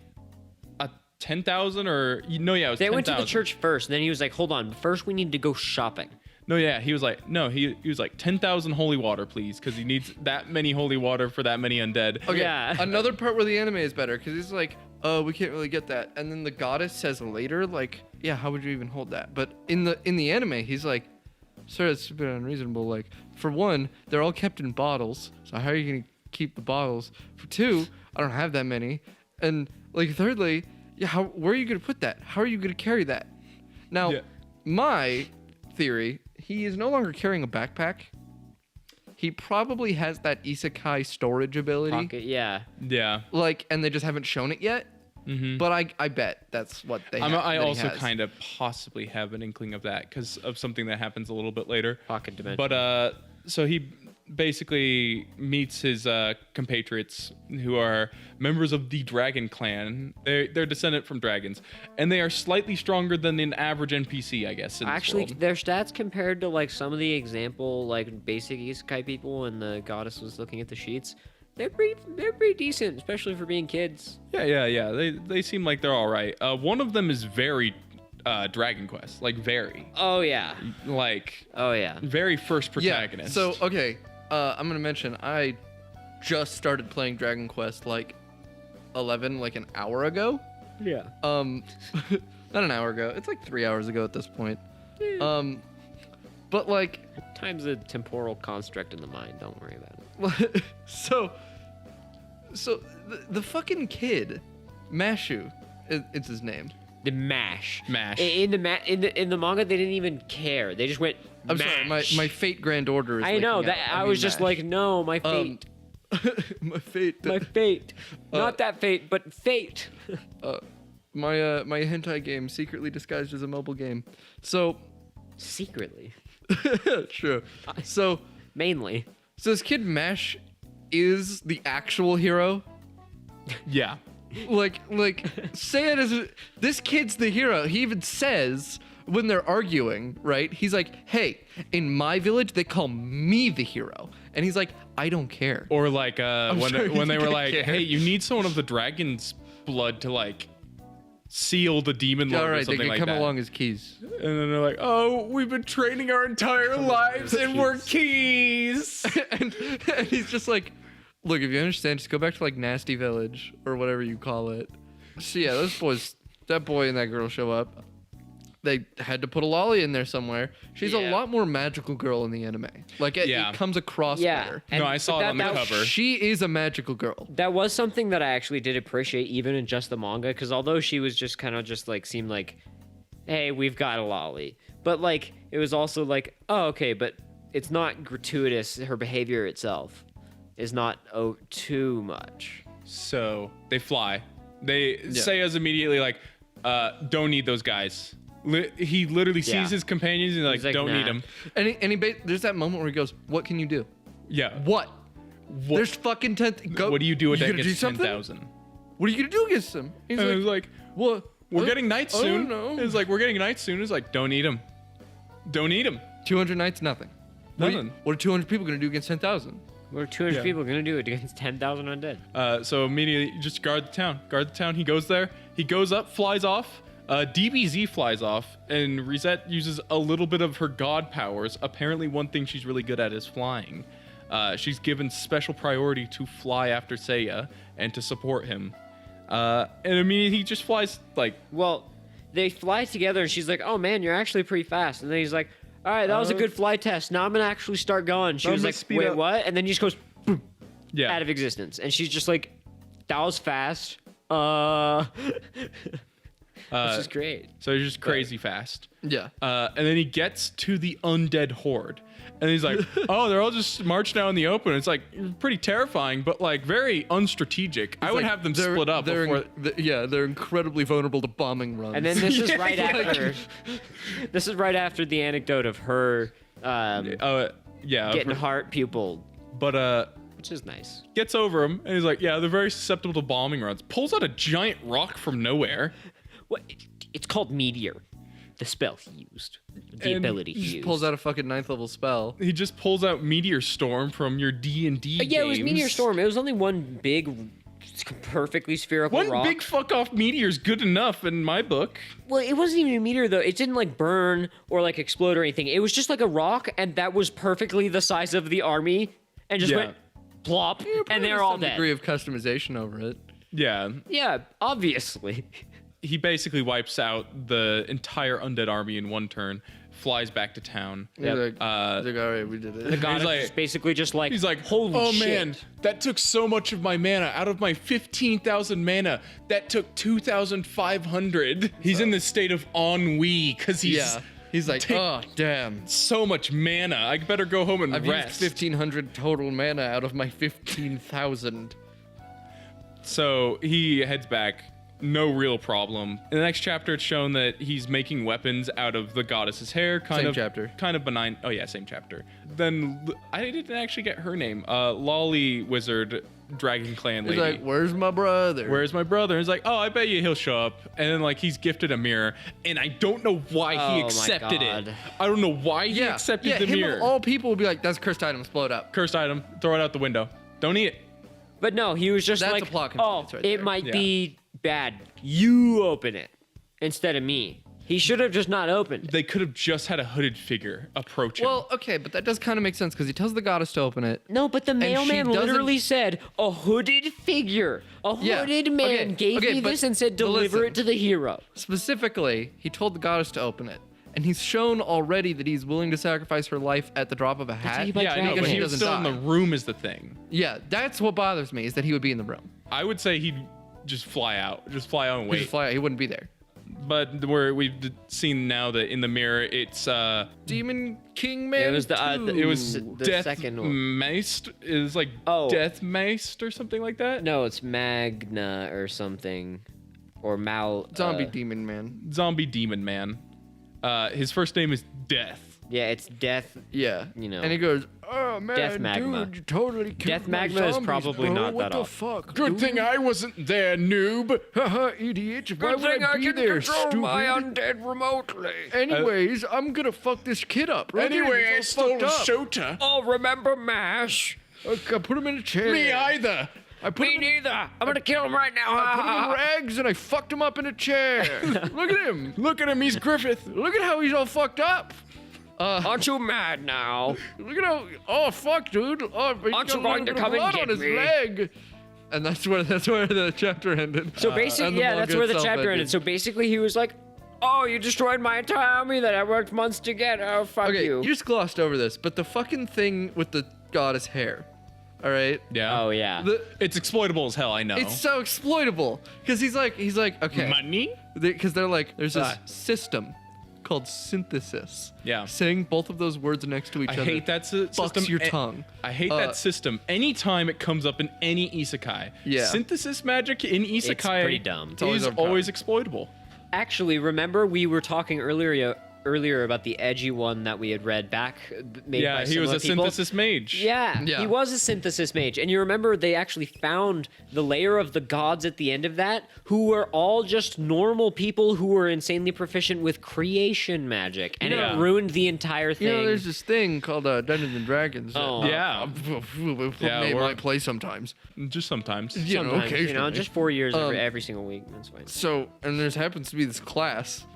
a 10,000 or it was They 10,000. went to the church first, and then he was like, hold on, first we need to go shopping. No, yeah, he was like, no, he was like 10,000 holy water, please, because he needs that many holy water for that many undead. Okay, Yeah. another part where the anime is better because he's like, oh, we can't really get that, and then the goddess says later, like, yeah, how would you even hold that? But in the anime, he's like, sir, it's a bit unreasonable. Like, for one, they're all kept in bottles, so how are you gonna keep the bottles? For 2, I don't have that many, and like, thirdly, yeah, where are you gonna put that? How are you gonna carry that? Now, Yeah. my theory, he is no longer carrying a backpack. He probably has that isekai storage ability. Pocket, yeah. Yeah. Like, and they just haven't shown it yet. Mm-hmm. But I bet that's what they. I also kind of possibly have an inkling of that because of something that happens a little bit later. Pocket dimension. But so basically meets his compatriots who are members of the Dragon Clan. They're descendant from dragons, and they are slightly stronger than an average NPC, I guess. In this Actually, world. their stats compared to like some of the example like basic isekai people when the goddess was looking at the sheets, they're pretty decent, especially for being kids. Yeah. They seem like they're all right. One of them is very Dragon Quest, like very, Oh yeah. like Oh yeah. very first protagonist. Yeah. So okay, I'm gonna mention I just started playing Dragon Quest like 11, like an hour ago. Yeah. Not an hour ago. It's like 3 hours ago at this point. But like, Time's a temporal construct in the mind. Don't worry about it. so the fucking kid, Mashu, it's his name. The mash. Mash. In the manga, they didn't even care. They just went. I'm sorry, my fate grand order is. I know leaking that. out. I mean was just Mash. like, no, my fate, my fate. my fate, not that fate, but fate. my hentai game secretly disguised as a mobile game. So Secretly, true. So mainly. this kid Mash is the actual hero. yeah. Like say it as this kid's the hero. He even says when they're arguing, right? He's like, "Hey, in my village they call me the hero," and he's like, "I don't care." Or like when sure when they he's were gonna like, care. "Hey, you need someone of the dragon's blood to like seal the demon lord All or right, they something can like come that." along as keys. And then they're like, "Oh, we've been training our entire lives, and we're keys." and he's just like, "Look, if you understand, just go back to like Nasty Village or whatever you call it." So yeah, that boy and that girl show up. They had to put a lolly in there somewhere. She's a Yeah. lot more magical girl in the anime. Like it comes across Yeah. better. No, I saw but it on the that- cover. She is a magical girl. That was something that I actually did appreciate, even in just the manga, because although she was just kind of just like seemed like, hey, we've got a lolly, but like it was also like, oh, okay, but it's not gratuitous. Her behavior itself is not too much. So they fly. They say us immediately like, "Don't need those guys." He literally sees Yeah. his companions and like, He's like, "Don't need nah. them." There's that moment where he goes, "What can you do?" Yeah. What? There's fucking 10. Go. What do you do gonna against do something? 10,000? What are you gonna do against them? He's And it was like, "What? "We're getting knights I soon." don't know. It's like, "We're getting knights soon." It's like, "Don't need them. Don't need them." 200 knights, nothing. Nothing. What are 200 people gonna do against 10,000? What are 200 Yeah. people gonna do against 10,000 undead? So immediately, just guard the town. Guard the town. He goes there. He goes up, flies off. DBZ flies off, and Reset uses a little bit of her god powers. Apparently, one thing she's really good at is flying. She's given special priority to fly after Seiya and to support him. And immediately, he just flies like. Well, they fly together, and she's like, "Oh man, you're actually pretty fast." And then he's like, "All right, that was a good fly test. Now I'm gonna actually start going." She I'm was gonna like, speed "Wait, up." what?" And then he just goes boom, Yeah. out of existence, and she's just like, "That was fast." This is great. So he's just crazy fast. Yeah. And then he gets to the undead horde. And he's like, "Oh, they're all just marched out in the open." It's like pretty terrifying, but like very unstrategic. I would Like, have them they're- split up they're before. they're incredibly vulnerable to bombing runs. And then this is Yeah, right like- after. This is right after the anecdote of her Yeah. getting heart pupil, But which is nice. gets over him, and he's like, "Yeah, they're very susceptible to bombing runs." Pulls out a giant rock from nowhere. What? It's called Meteor. The spell he used. The And ability he he just used. pulls out a fucking 9th level spell. He just pulls out Meteor Storm from your D&D Yeah, it was games. Meteor Storm. It was only one big, perfectly spherical One rock. big fuck off meteor's good enough in my book. Well, it wasn't even a meteor though. It didn't like burn or like explode or anything. It was just like a rock, and that was perfectly the size of the army, and just Yeah. went plop, and Probably they're all some dead. degree of customization over it. Yeah. Yeah, obviously. He basically wipes out the entire undead army in one turn, flies back to town. He's like, Uh, all right, we did The it. god like- is basically just like, He's like, holy "Oh shit. man, that took so much of my mana. Out of my 15,000 mana, that took 2,500." He's in this state of ennui because he's Yeah. He's like, Take- oh, damn. so much mana. I better go home and I've rest. used 1,500 total mana out of my 15,000. So he heads back. no real problem. In the next chapter, it's shown that he's making weapons out of the goddess's hair. Same chapter. Kind of benign. Oh yeah, same chapter. Then I didn't actually get her name. Lolly Wizard Dragon Clan He's lady. like, "Where's my brother? Where's my brother? And he's like, oh, I bet you he'll show up. And then like he's gifted a mirror, and I don't know why Oh he my accepted God. it. I don't know why he accepted the him mirror. Of all people would be like, "That's cursed items. Blow it up." Cursed item. Throw it out the window. Don't eat it. But no, he was just That's like, a plot oh, convenience right it there. might Yeah. be bad. You open it instead of me. He should have just not opened it. They could have just had a hooded figure approach him. Well, okay, but that does kind of make sense because he tells the goddess to open it. No, but the she mailman doesn't- literally said a hooded figure. A Yeah, hooded man okay, gave okay, me but- this and said but deliver listen. it to the hero. Specifically, he told the goddess to open it. And he's shown already that he's willing to sacrifice her life at the drop of a hat. he might yeah, I know, dragon. but She he was doesn't still in die. the room is the thing. Yeah, that's what bothers me is that he would be in the room. I would say he'd just fly out. Just fly out and He'd wait. just fly out. He wouldn't be there. But we've seen now that in the mirror, it's Demon King Man. It was the 2. it was the Death second one. Maced. It was like Oh. Death Maced or something like that. No, it's Magna or something. Or Mal. Zombie Demon Man. Zombie Demon Man. His first name is Death. Yeah, it's Death. Yeah. You know. And he goes, "Oh man, Death Magma. dude, you totally killed Death my Magma is zombies, probably bro. not what that the awful. fuck? Good dude? thing I wasn't there, noob. Haha, idiot. Why would I be there, stupid? undead remotely. Anyways, I'm gonna fuck this kid up. Look at him, Anyway, I he's all stole fucked up. Shota. Oh, remember MASH? I put him in a chair. Me either. I put Me him in, neither. I'm gonna kill him right now. I put him in rags and I fucked him up in a chair. Look at him. Look at him, he's Griffith. Look at how he's all fucked up. Aren't you mad now? Look at how. Oh fuck, dude. Oh, he's Aren't got you a going little to bit of come and blood get on his me? leg. And that's where the chapter ended. So And basically, the yeah, that's manga where the itself chapter ended. So basically, he was like, "Oh, you destroyed my entire army that I worked months to get. Oh, fuck Okay, you." you just glossed over this, but the fucking thing with the goddess hair. All right. Yeah. Oh yeah. It's exploitable as hell, I know. It's so exploitable because he's like okay, Money? because they're like there's this Ah. system called synthesis. Yeah. Saying both of those words next to each I other. hate that system. Fucks your tongue. I hate that system. Anytime it comes up in any isekai, Yeah. synthesis magic in isekai pretty dumb. It's always is overpowered. always exploitable. Actually, remember we were talking earlier about the edgy one that we had read back. Made Yeah, by he was similar a people. synthesis mage. Yeah, Yeah. he was a synthesis mage. And you remember they actually found the layer of the gods at the end of that, who were all just normal people who were insanely proficient with creation magic. And Yeah. it ruined the entire thing. You know, there's this thing called Dungeons and Dragons. Oh. That, Yeah. Yeah, they we're- might play sometimes. Just sometimes. You know, Sometimes, occasionally. just 4 years every single week. That's fine. So, and there happens to be this class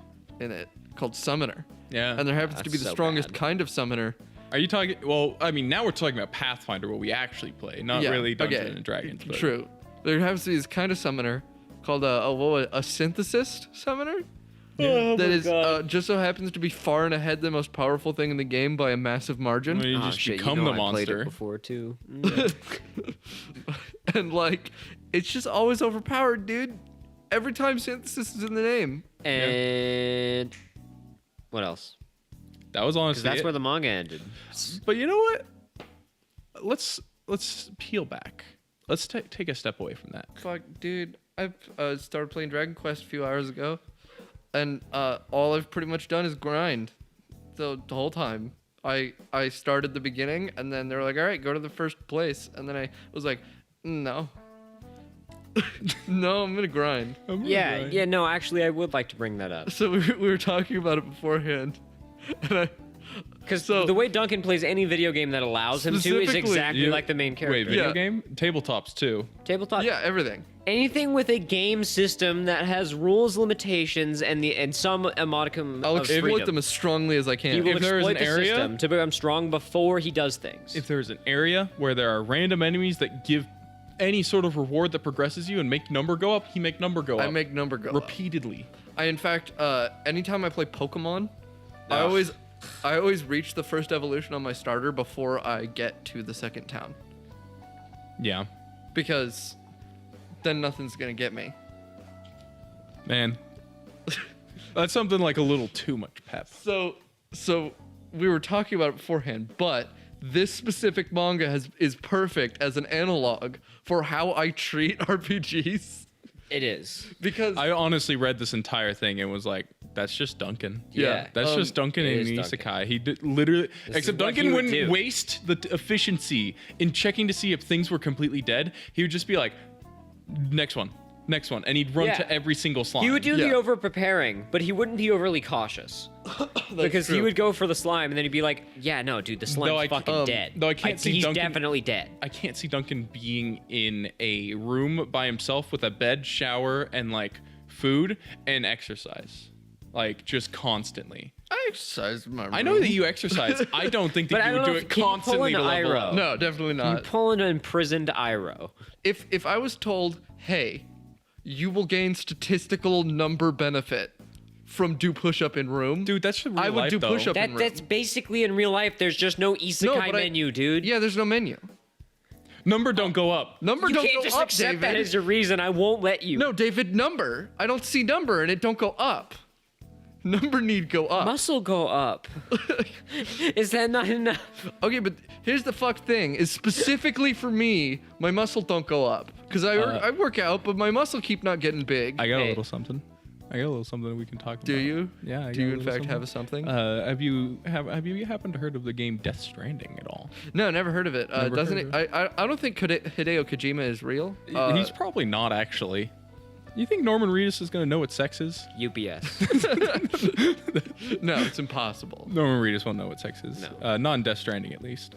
in it called Summoner. Yeah. And there happens to be That's the so strongest bad. kind of Summoner. Are you talking? Well, I mean, now we're talking about Pathfinder, what we actually play, not Yeah, really Dungeons okay. and Dragons. But True. There happens to be this kind of Summoner called a synthesist Summoner. That is just so happens to be far and ahead the most powerful thing in the game by a massive margin. You Oh, just shit, become you know the I played it monster. before too. And like, it's just always overpowered, dude. Every time synthesis is in the name. And what else? That was Because honestly that's it. where the manga ended. But you know what? Let's peel back. Let's take a step away from that. Fuck, dude. I've started playing Dragon Quest a few hours ago, and all I've pretty much done is grind. The whole time. I started the beginning, and then they're like, all right, go to the first place. And then I was like, no. No, I'm going to grind. Yeah, no, actually, I would like to bring that up. So we were talking about it beforehand. And Because So- the way Duncan plays any video game that allows him to is Specifically, exactly you- like the main character. Wait, video Yeah. game? Tabletops too. Tabletop. yeah, everything. Anything with a game system that has rules, limitations, and some modicum I'll of exploit freedom. them as strongly as I can. He will If there is exploit an the area- system to become strong before he does things. If there's an area where there are random enemies that give any sort of reward that progresses you and make number go up, he make number go up. I make number go up. repeatedly. In fact, anytime I play Pokemon, I Ugh. always reach the first evolution on my starter before I get to the second town. Yeah. Because then nothing's gonna get me. Man. That's something like a little too much pep. So we were talking about it beforehand, but this specific manga is perfect as an analog for how I treat RPGs. It is. because I honestly read this entire thing and was like, that's just Duncan. Yeah. That's just Duncan it in is Isekai. Duncan. He did literally, is except what he Duncan would wouldn't do. waste the efficiency in checking to see if things were completely dead. He would just be like, next one, and he'd run Yeah. to every single slime. He would do Yeah. the over preparing, but he wouldn't be overly cautious. Because he true. would go for the slime, and then he'd be like, "Yeah, no, dude, the slime's I- fucking dead." though I can't see he's Duncan- definitely dead. I can't see Duncan being in a room by himself with a bed, shower, and like food and exercise, like just constantly. I exercise in my room. I know that you exercise. I don't think But that I you don't would do know it if- can you pull constantly an to level Iroh? up. No, definitely You not. pull an imprisoned Iroh. If I was told, hey, you will gain statistical number benefit from do push up in room, Dude, that's real I would life, do though. push up in room. That's basically in real life. There's just no isekai but I- menu, dude. Yeah, there's no menu. Number don't go up. Number You don't can't go just up, accept David. that as a reason. I won't let you. No, David, number. I don't see number and it don't go up. Number need go up. Muscle go up. Is that not enough? Okay, but here's the fuck thing: is specifically for me, my muscle don't go up because I work out, but my muscle keep not getting big. I got a Hey. little something. We can talk about. Do you? Yeah. I Do got you a in little fact have a something? Have you happened to heard of the game Death Stranding at all? No, never heard of it. Never Doesn't heard it? I don't think Hideo Kojima is real. He's probably not actually. You think Norman Reedus is gonna know what sex is? UPS. no, it's impossible. Norman Reedus won't know what sex is. No. Not in Death Stranding, at least.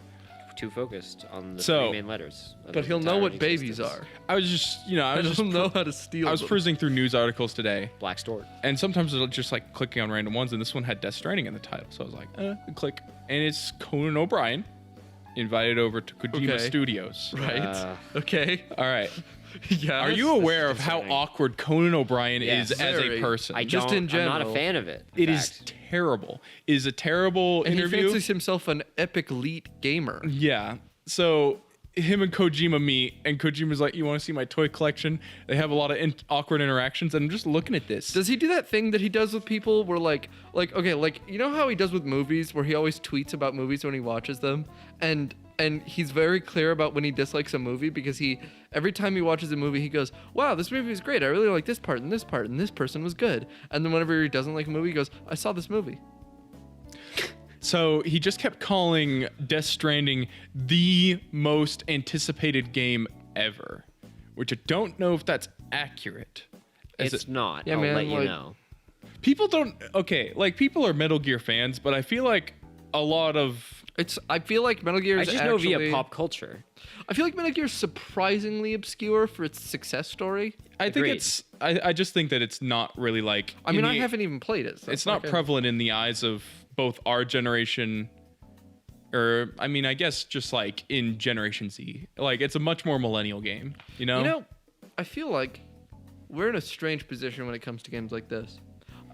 Too focused on the So- three main letters. of But his he'll know entire what babies existence. are. I was just, I I was just, don't know how to steal. I was them. cruising through news articles today, Black Stork. and sometimes it'll just like clicking on random ones, and this one had Death Stranding in the title, so I was like, click, and it's Conan O'Brien, invited over to Kojima Okay. Studios. Right. Okay. All right. Yeah. Are you aware of how discerning. awkward Conan O'Brien Yes. is as a Very. person? I Just don't. in I'm not a general. fan of it. It in is fact. terrible. It is a terrible And interview. he fancies himself an epic elite gamer. Yeah. So him and Kojima meet, and Kojima's like, "You want to see my toy collection?" They have a lot of awkward interactions, and I'm just looking at this. Does he do that thing that he does with people where like okay, like you know how he does with movies where he always tweets about movies when he watches them and he's very clear about when he dislikes a movie because every time he watches a movie he goes, "Wow, this movie is great. I really like this part and this part and this person was good." And then whenever he doesn't like a movie he goes, "I saw this movie." So he just kept calling Death Stranding the most anticipated game ever, which I don't know if that's accurate. As It's it- not. Yeah, I'll man, let you like- know. People don't. Okay, like people are Metal Gear fans, but I feel like a lot of I feel like Metal Gear I is just know actually, via pop culture. I feel like Metal Gear is surprisingly obscure for its success story. I think Agreed. it's. I just think that it's not really like. I mean, in I the- haven't even played it. So It's not okay. prevalent in the eyes of both our generation, or I mean, I guess just like in Generation Z. Like it's a much more millennial game. You know. You know, I feel like we're in a strange position when it comes to games like this.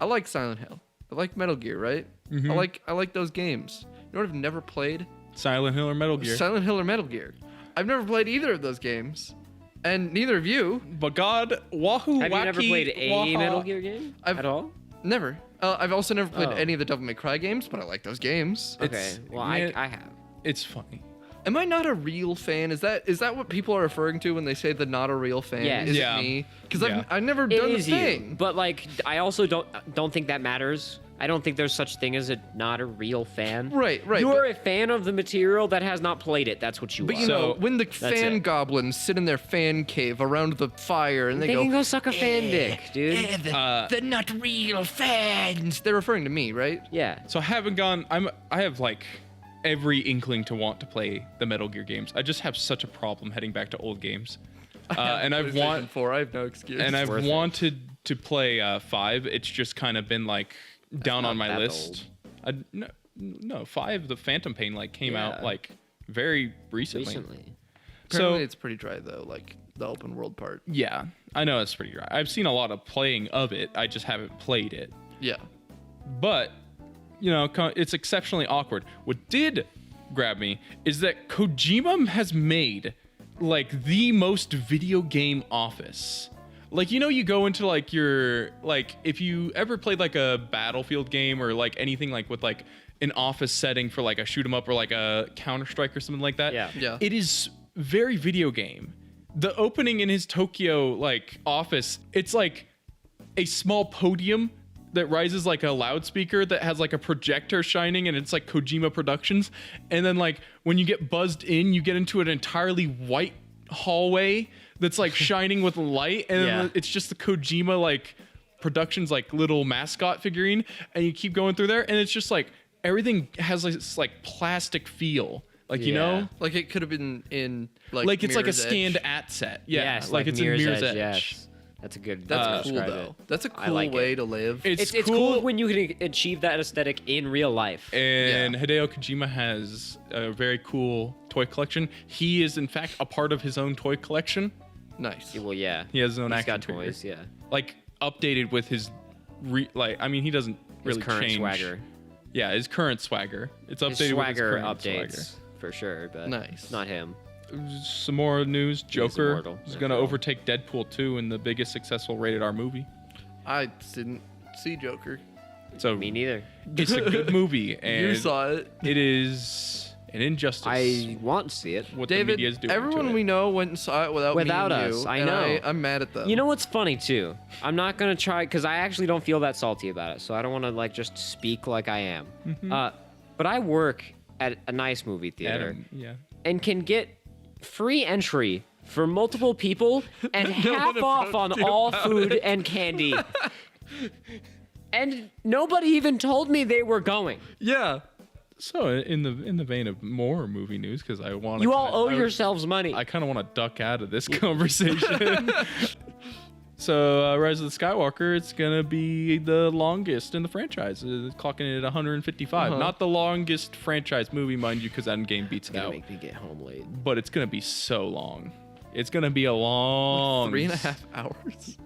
I like Silent Hill. I like Metal Gear, right? Mm-hmm. I like those games. You know what I've never played? Silent Hill or Metal Gear. Silent Hill or Metal Gear. I've never played either of those games. And neither of you. But God, Wahoo, Have you never wacky, played a waha. Metal Gear game I've- at all? Never. I've also never played Oh. any of the Devil May Cry games, but I like those games. Okay. Well, man, I have. It's funny. Am I not a real fan? Is that what people are referring to when they say the not a real fan? Yes. Is Yeah. it me? Because Yeah. I've never It done the is you, thing. but like I also don't think that matters. I don't think there's such thing as a not a real fan. Right, You're but- a fan of the material that has not played it. That's what you But are. you know, So, when the that's fan it. goblins sit in their fan cave around the fire and they they go, can go suck a fan dick, dude. they're not real fans. They're referring to me, right? Yeah. So I haven't gone. I have like every inkling to want to play the Metal Gear games. I just have such a problem heading back to old games. And I've PlayStation 4. I have no excuse. and I've worth it. wanted to play 5. It's just kind of been like down not on my that list. No, 5. The Phantom Pain like came out Yeah. like very recently. Recently. Apparently So it's pretty dry though, like the open world part. yeah, I know it's pretty dry. I've seen a lot of playing of it. I just haven't played it. Yeah. But it's exceptionally awkward. What did grab me is that Kojima has made like the most video game office. Like, you go into like your, like if you ever played like a Battlefield game or like anything like with like an office setting for like a shoot 'em up or like a Counter-Strike or something like that. Yeah. Yeah. It is very video game. the opening in his Tokyo like office, it's like a small podium that rises like a loudspeaker that has like a projector shining, and it's like Kojima Productions. And then like when you get buzzed in, you get into an entirely white hallway that's like shining with light, and then it's just the Kojima like Productions like little mascot figurine, and you keep going through there, and it's just like everything has this like plastic feel. Like, you know? Like it could have been in like it's like a Mirror's scanned Edge. at set. Yes, like it's in Mirror's Edge. Yes. That's a good. That's cool describe though. it. That's a I cool like way it. to live. It's cool when you can achieve that aesthetic in real life. And Hideo Kojima has a very cool toy collection. He is in fact a part of his own toy collection. Nice. Well, yeah. He has his own He's action got toys, figure. yeah. Like updated with his he doesn't His really current change. swagger. Yeah, his current swagger. It's updated His swagger with his current updates for sure, but Nice. not him. swagger. Some more news. Joker immortal. is going to overtake Deadpool 2 in the biggest successful rated R movie. I didn't see Joker. So Me neither. it's a good movie, and You saw it. it is an injustice. I want to see it. what David, the media is doing everyone to we it. know went and saw it without Without me and us, you, I and know. I'm mad at them. You know what's funny too? I'm not gonna try because I actually don't feel that salty about it, so I don't want to like just speak like I am. But I work at a nice movie theater Adam, yeah. and can get free entry for multiple people and half off on all food and candy. And nobody even told me they were going. Yeah. So in the vein of more movie news, because I want You all owe yourselves money. I kind of want to duck out of this conversation. So Rise of the Skywalker, it's gonna be the longest in the franchise. It's clocking in at 155. Not the longest franchise movie, mind you, because Endgame beats it Gonna out. make me get home late. But it's gonna be so long. It's gonna be a long 3.5 hours.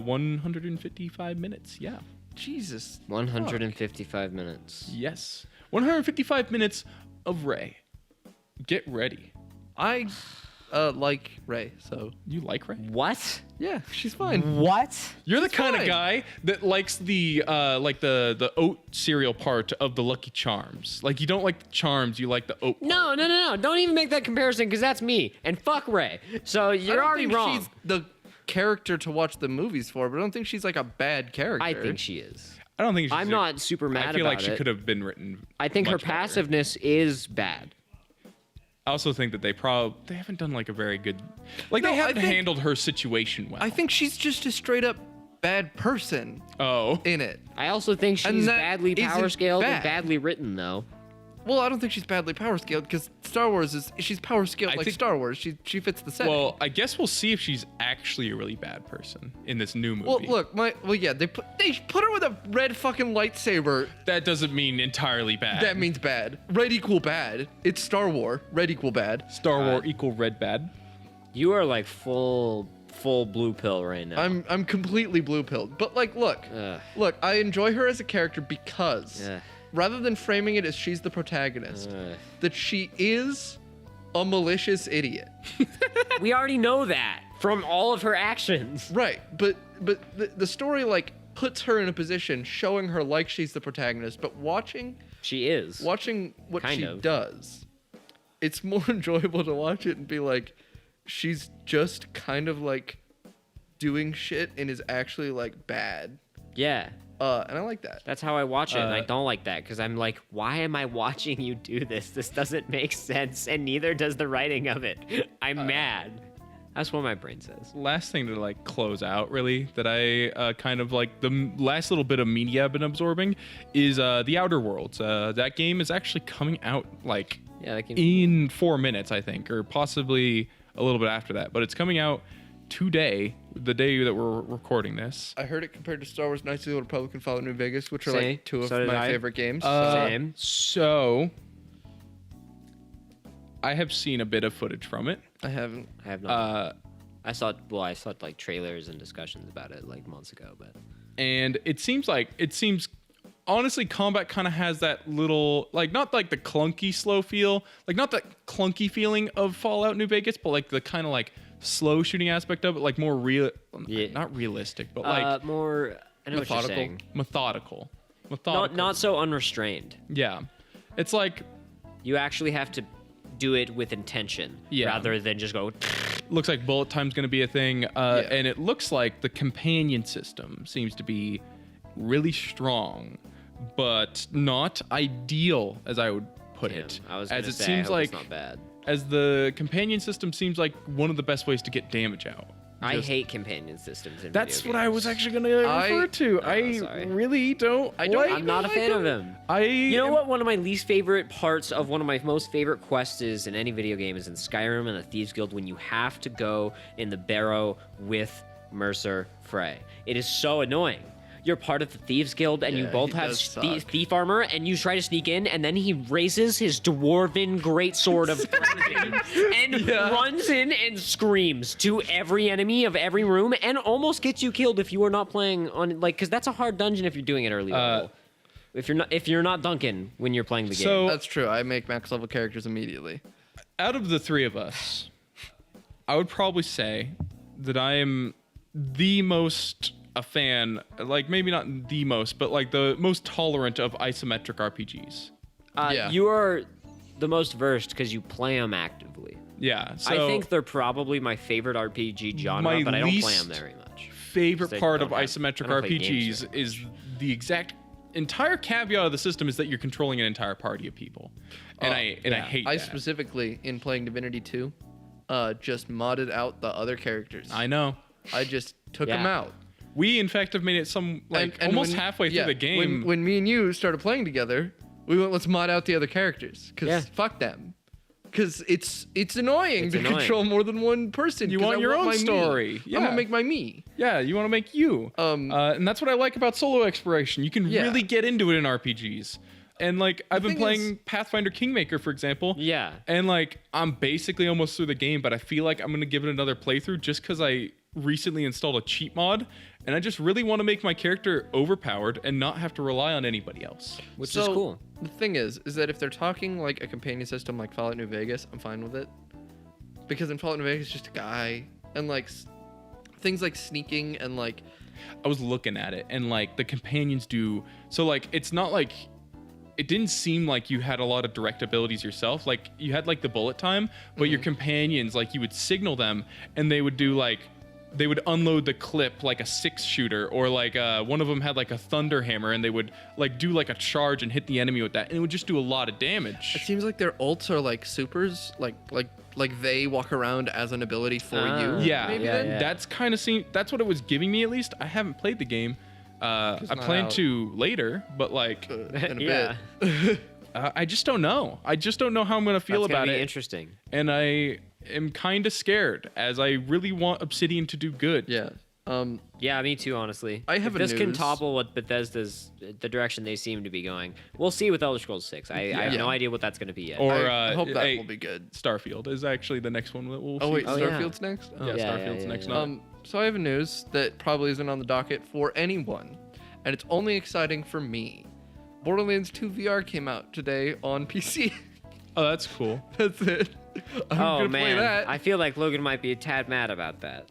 155 minutes. Yeah. Jesus. 155 minutes. Yes. 155 minutes of Rey. Get ready. I like Ray, so You like Rey? What? yeah, she's fine. What? You're the It's kind of fine. guy that likes the the oat cereal part of the Lucky Charms. Like you don't like the charms, you like the oat. No. Don't even make that comparison because that's me. And fuck Ray. So I you're don't already think wrong. She's the character to watch the movies for, but I don't think she's like a bad character. I think she is. I don't think she's I'm not super mad I feel like about she it. could have been written. I think her much better. passiveness is bad. I also think that they haven't done like a very good, like No, they I haven't think- handled her situation well. I think she's just a straight up bad person Oh, in it. I also think And she's that badly isn't power scaled and bad. badly written, though. Well, I don't think she's badly power scaled because Star Wars she's power scaled I like think- Star Wars. She fits the setting. well, I guess we'll see if she's actually a really bad person in this new movie. Well, look, they put her with a red fucking lightsaber. that doesn't mean entirely bad. That means bad. Red equal bad. It's Star Wars. Red equal bad. Star Wars equal red bad. You are like full blue pill right now. I'm completely blue pilled. But like, look, I enjoy her as a character because Ugh. rather than framing it as she's the protagonist, that she is a malicious idiot. We already know that from all of her actions. Right, but the story like puts her in a position showing her like she's the protagonist, but watching She is. what Kind she of. does, it's more enjoyable to watch it and be like, she's just kind of like doing shit and is actually like bad. Yeah. And I like that. That's how I watch it, and I don't like that because I'm like, why am I watching you do this? This doesn't make sense, and neither does the writing of it. I'm mad. That's what my brain says. Last thing to like close out really that I kind of like the last little bit of media I've been absorbing is the Outer Worlds. That game is actually coming out like Yeah, that can. in 4 minutes, I think, or possibly a little bit after that. But it's coming out today, the day that we're recording this. I heard it compared to Star Wars Knights of the Old Republic and Fallout New Vegas, which are See? like two of So did my I. favorite games. Same. So I have seen a bit of footage from it. I haven't. I have not. I saw like trailers and discussions about it like months ago, but And it seems honestly combat kind of has that little like not like the clunky slow feel, like not that clunky feeling of Fallout New Vegas, but like the kind of like slow shooting aspect of it, like more real, Yeah. not realistic, but like more. I know what you're methodical. saying. methodical. Not so unrestrained. Yeah, it's like You actually have to do it with intention, Yeah. rather than just go. looks like bullet time's going to be a thing, and it looks like the companion system seems to be really strong, but not ideal, as I would put it. I was as gonna it say, seems I hope like it's not bad. as the companion system seems like one of the best ways to get damage out. I hate companion systems in That's video what I games. was actually going to refer to. sorry. Really don't. I'm not a fan of them. You know what? One of my least favorite parts of one of my most favorite quests is in any video game is in Skyrim and the Thieves Guild when you have to go in the barrow with Mercer Frey. It is so annoying. You're part of the Thieves Guild and you Yeah, both he have does suck. thief armor and you try to sneak in and then he raises his dwarven greatsword of and runs in and screams to every enemy of every room and almost gets you killed if you are not playing on because that's a hard dungeon if you're doing it early level. If you're not Duncan when you're playing the game. So That's true. I make max level characters immediately. out of the three of us, I would probably say that I am the most a fan, like maybe not the most, but like the most tolerant of isometric RPGs. Yeah. You are the most versed because you play them actively. Yeah, so I think they're probably my favorite RPG genre, My but I don't play least them very much. favorite 'Cause I part of don't have- isometric I don't play games RPGs is the exact entire caveat of the system is that you're controlling an entire party of people, and I hate I that. specifically, in playing Divinity 2, just modded out the other characters. I know. I just took Yeah. them out. We in fact have made it some almost when- halfway through yeah, the game. When me and you started playing together, we went, let's mod out the other characters. Because Yeah. fuck them. Because it's annoying It's to annoying. control more than one person. You 'cause want I your own my me. story. I'm Yeah. going to make my me. Yeah, you want to make you. And that's what I like about solo exploration. You can Yeah. really get into it in RPGs. And like I've been thing playing is- Pathfinder Kingmaker, for example. Yeah. And like I'm basically almost through the game, but I feel like I'm gonna give it another playthrough just because I recently installed a cheat mod, and I just really want to make my character overpowered and not have to rely on anybody else. Which is cool. The thing is that if they're talking like a companion system like Fallout New Vegas, I'm fine with it. Because in Fallout New Vegas, it's just a guy. And like things like sneaking and like I was looking at it, and like the companions do so. Like it's not like it didn't seem like you had a lot of direct abilities yourself. Like you had like the bullet time, but your companions, like you would signal them, and they would do like they would unload the clip like a 6-shooter, or like one of them had like a thunder hammer, and they would like do like a charge and hit the enemy with that, and it would just do a lot of it damage. seems like their ults are like supers, like they walk around as an ability for you. Yeah, maybe yeah, then? yeah. that's kind of that's what it was giving me at least. I haven't played the game. I not plan out. to later, but like In a Yeah. bit. I just don't know. I just don't know how I'm gonna feel That's gonna about be it. interesting. And I am kind of scared, as I really want Obsidian to do good. Yeah. Yeah, me too, honestly. I have if a this can news. topple what Bethesda's the direction they seem to be going. We'll see with Elder Scrolls 6. I have Yeah. no idea what that's going to be yet. Or I hope that hey, will be good. Starfield is actually the next one that we'll Oh see. wait, Oh, yeah. Starfield's next. Oh. Yeah, Yeah, Starfield's yeah, next. yeah. Not So I have a news that probably isn't on the docket for anyone, and it's only exciting for me. Borderlands 2 VR came out today on PC. oh, that's cool. That's it. I'm Oh gonna play man, that. I feel like Logan might be a tad mad about that.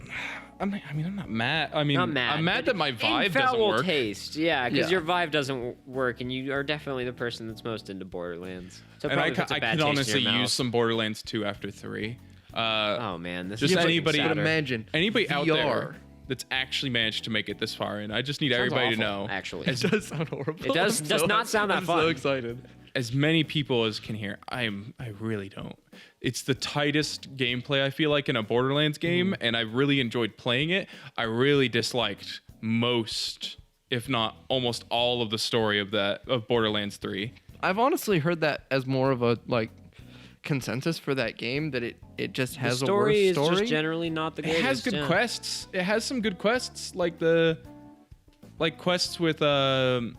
I'm not mad. I mean, Not mad. I'm mad but that my in Vive doesn't foul work. taste, yeah, because Yeah. your Vive doesn't work, and you are definitely the person that's most into Borderlands. So And I probably puts a could bad taste in honestly your mouth. use some Borderlands 2 after 3. Oh man, this just is making anybody- me But sadder. imagine Anybody out there VR. that's actually managed to make it this far, and I just need Sounds everybody to awful, know. actually. It does sound horrible. It does- I'm does not sound that I'm fun. so excited. As many people as can hear, I really don't. It's the tightest gameplay I feel like in a Borderlands game, and I really enjoyed playing it. I really disliked most, if not almost all, of the story of Borderlands 3. I've honestly heard that as more of a like consensus for that game, that it just The has story a is worse story. just generally not the It greatest. has good yeah. quests. It has some good quests, like quests with the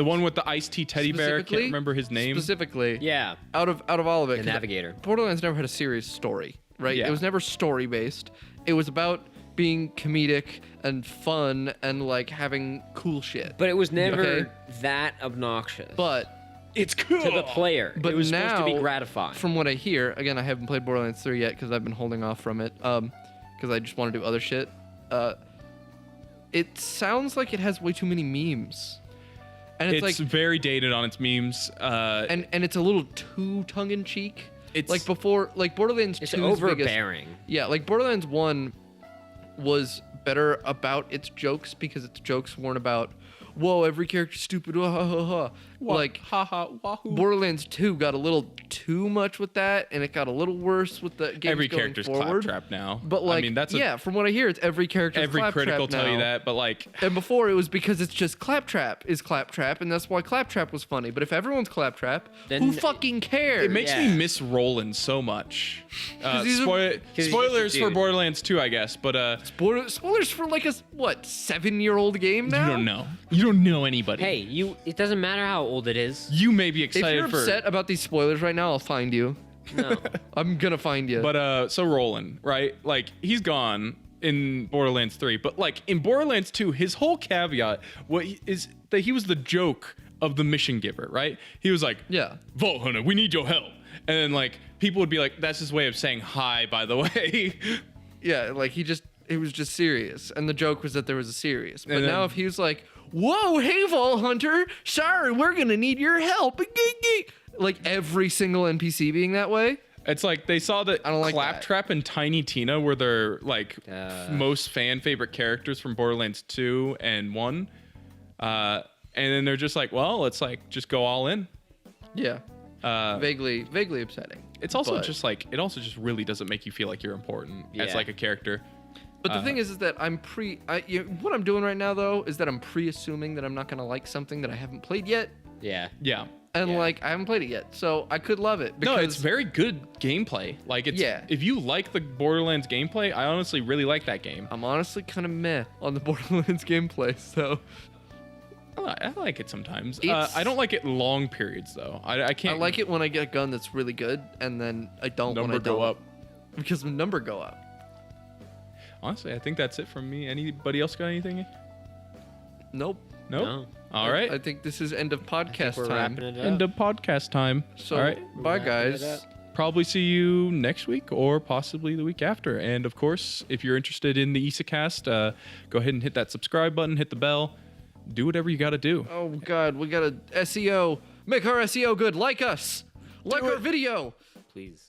one with the iced tea teddy bear. I can't Specifically- remember his name. Specifically, Yeah, out of all of it, the 'cause Navigator. Borderlands never had a serious story, right? Yeah. It was never story based. It was about being comedic and fun and like having cool shit. But it was never Okay. that obnoxious. But It's cool. to the player, But it was supposed to be now, gratifying. from what I hear, again, I haven't played Borderlands 3 yet because I've been holding off from it, because I just want to do other shit. It sounds like it has way too many memes, and it's It's like, very dated on its memes. and it's a little too tongue in cheek. It's like before, like Borderlands It's 2's overbearing. Yeah, like Borderlands 1 was better about its jokes because its jokes weren't about, whoa, every character's stupid, ha ha ha ha. Like, haha wahoo. Borderlands 2 got a little too much with that, and it got a little worse with the games Every going character's forward. claptrap now. But like, I mean, that's yeah, from what I hear, it's every character's every claptrap critic will tell you now. that, but like, And before it was because it's just Claptrap is Claptrap, and that's why Claptrap was funny. But if everyone's Claptrap, Then who fucking cares? it makes Yeah. me miss Roland so much. he's a- Spoilers just a for dude. Borderlands 2, I guess, but Spoilers for like a what 7-year-old game now? you don't know. You don't know anybody. Hey, it doesn't matter how old it is. You may be If excited you're for. upset about these spoilers right now, I'll find you. No. I'm gonna find you. But so Roland, right? Like he's gone in Borderlands 3, but like in Borderlands 2, his whole caveat is that he was the joke of the mission giver, right? He was like, yeah, Vault Hunter, we need your help. And then like people would be like, that's his way of saying hi, by the way. yeah, like he was just serious, and the joke was that there was a serious. But And then- now if he was like, whoa, hey, Vault Hunter, sorry, we're gonna need your help. Like every single NPC being that way. It's like they saw that I don't like Claptrap and Tiny Tina were their like most fan favorite characters from Borderlands 2 and 1. And then they're just like, well, let's like just go all in. Yeah, vaguely upsetting. It's also But- just like it also just really doesn't make you feel like you're important as Yeah. like a character. But the thing is that what I'm doing right now though is that I'm pre-assuming that I'm not gonna like something that I haven't played yet, Yeah. Yeah. and Yeah. like I haven't played it yet, so I could love it. Because, No, it's very good gameplay. Like it's Yeah. if you like the Borderlands gameplay, I honestly really like that game. I'm honestly kind of meh on the Borderlands gameplay, so I like it sometimes. It's- I don't like it long periods though. I I can't like it when I get a gun that's really good, and then I don't when I number go don't. up. Because the number go up. Honestly, I think that's it from me. Anybody else got anything? Nope. Nope. No. All right. I think this is end of I think podcast we're time. wrapping it up. End of podcast time. So all right. bye Wrapping it guys. up. Probably see you next week or possibly the week after. And of course, if you're interested in the Isekast, go ahead and hit that subscribe button, hit the bell, do whatever you got to do. Oh god, we got a SEO. Make our SEO good. Like us. Like our it. video. Please.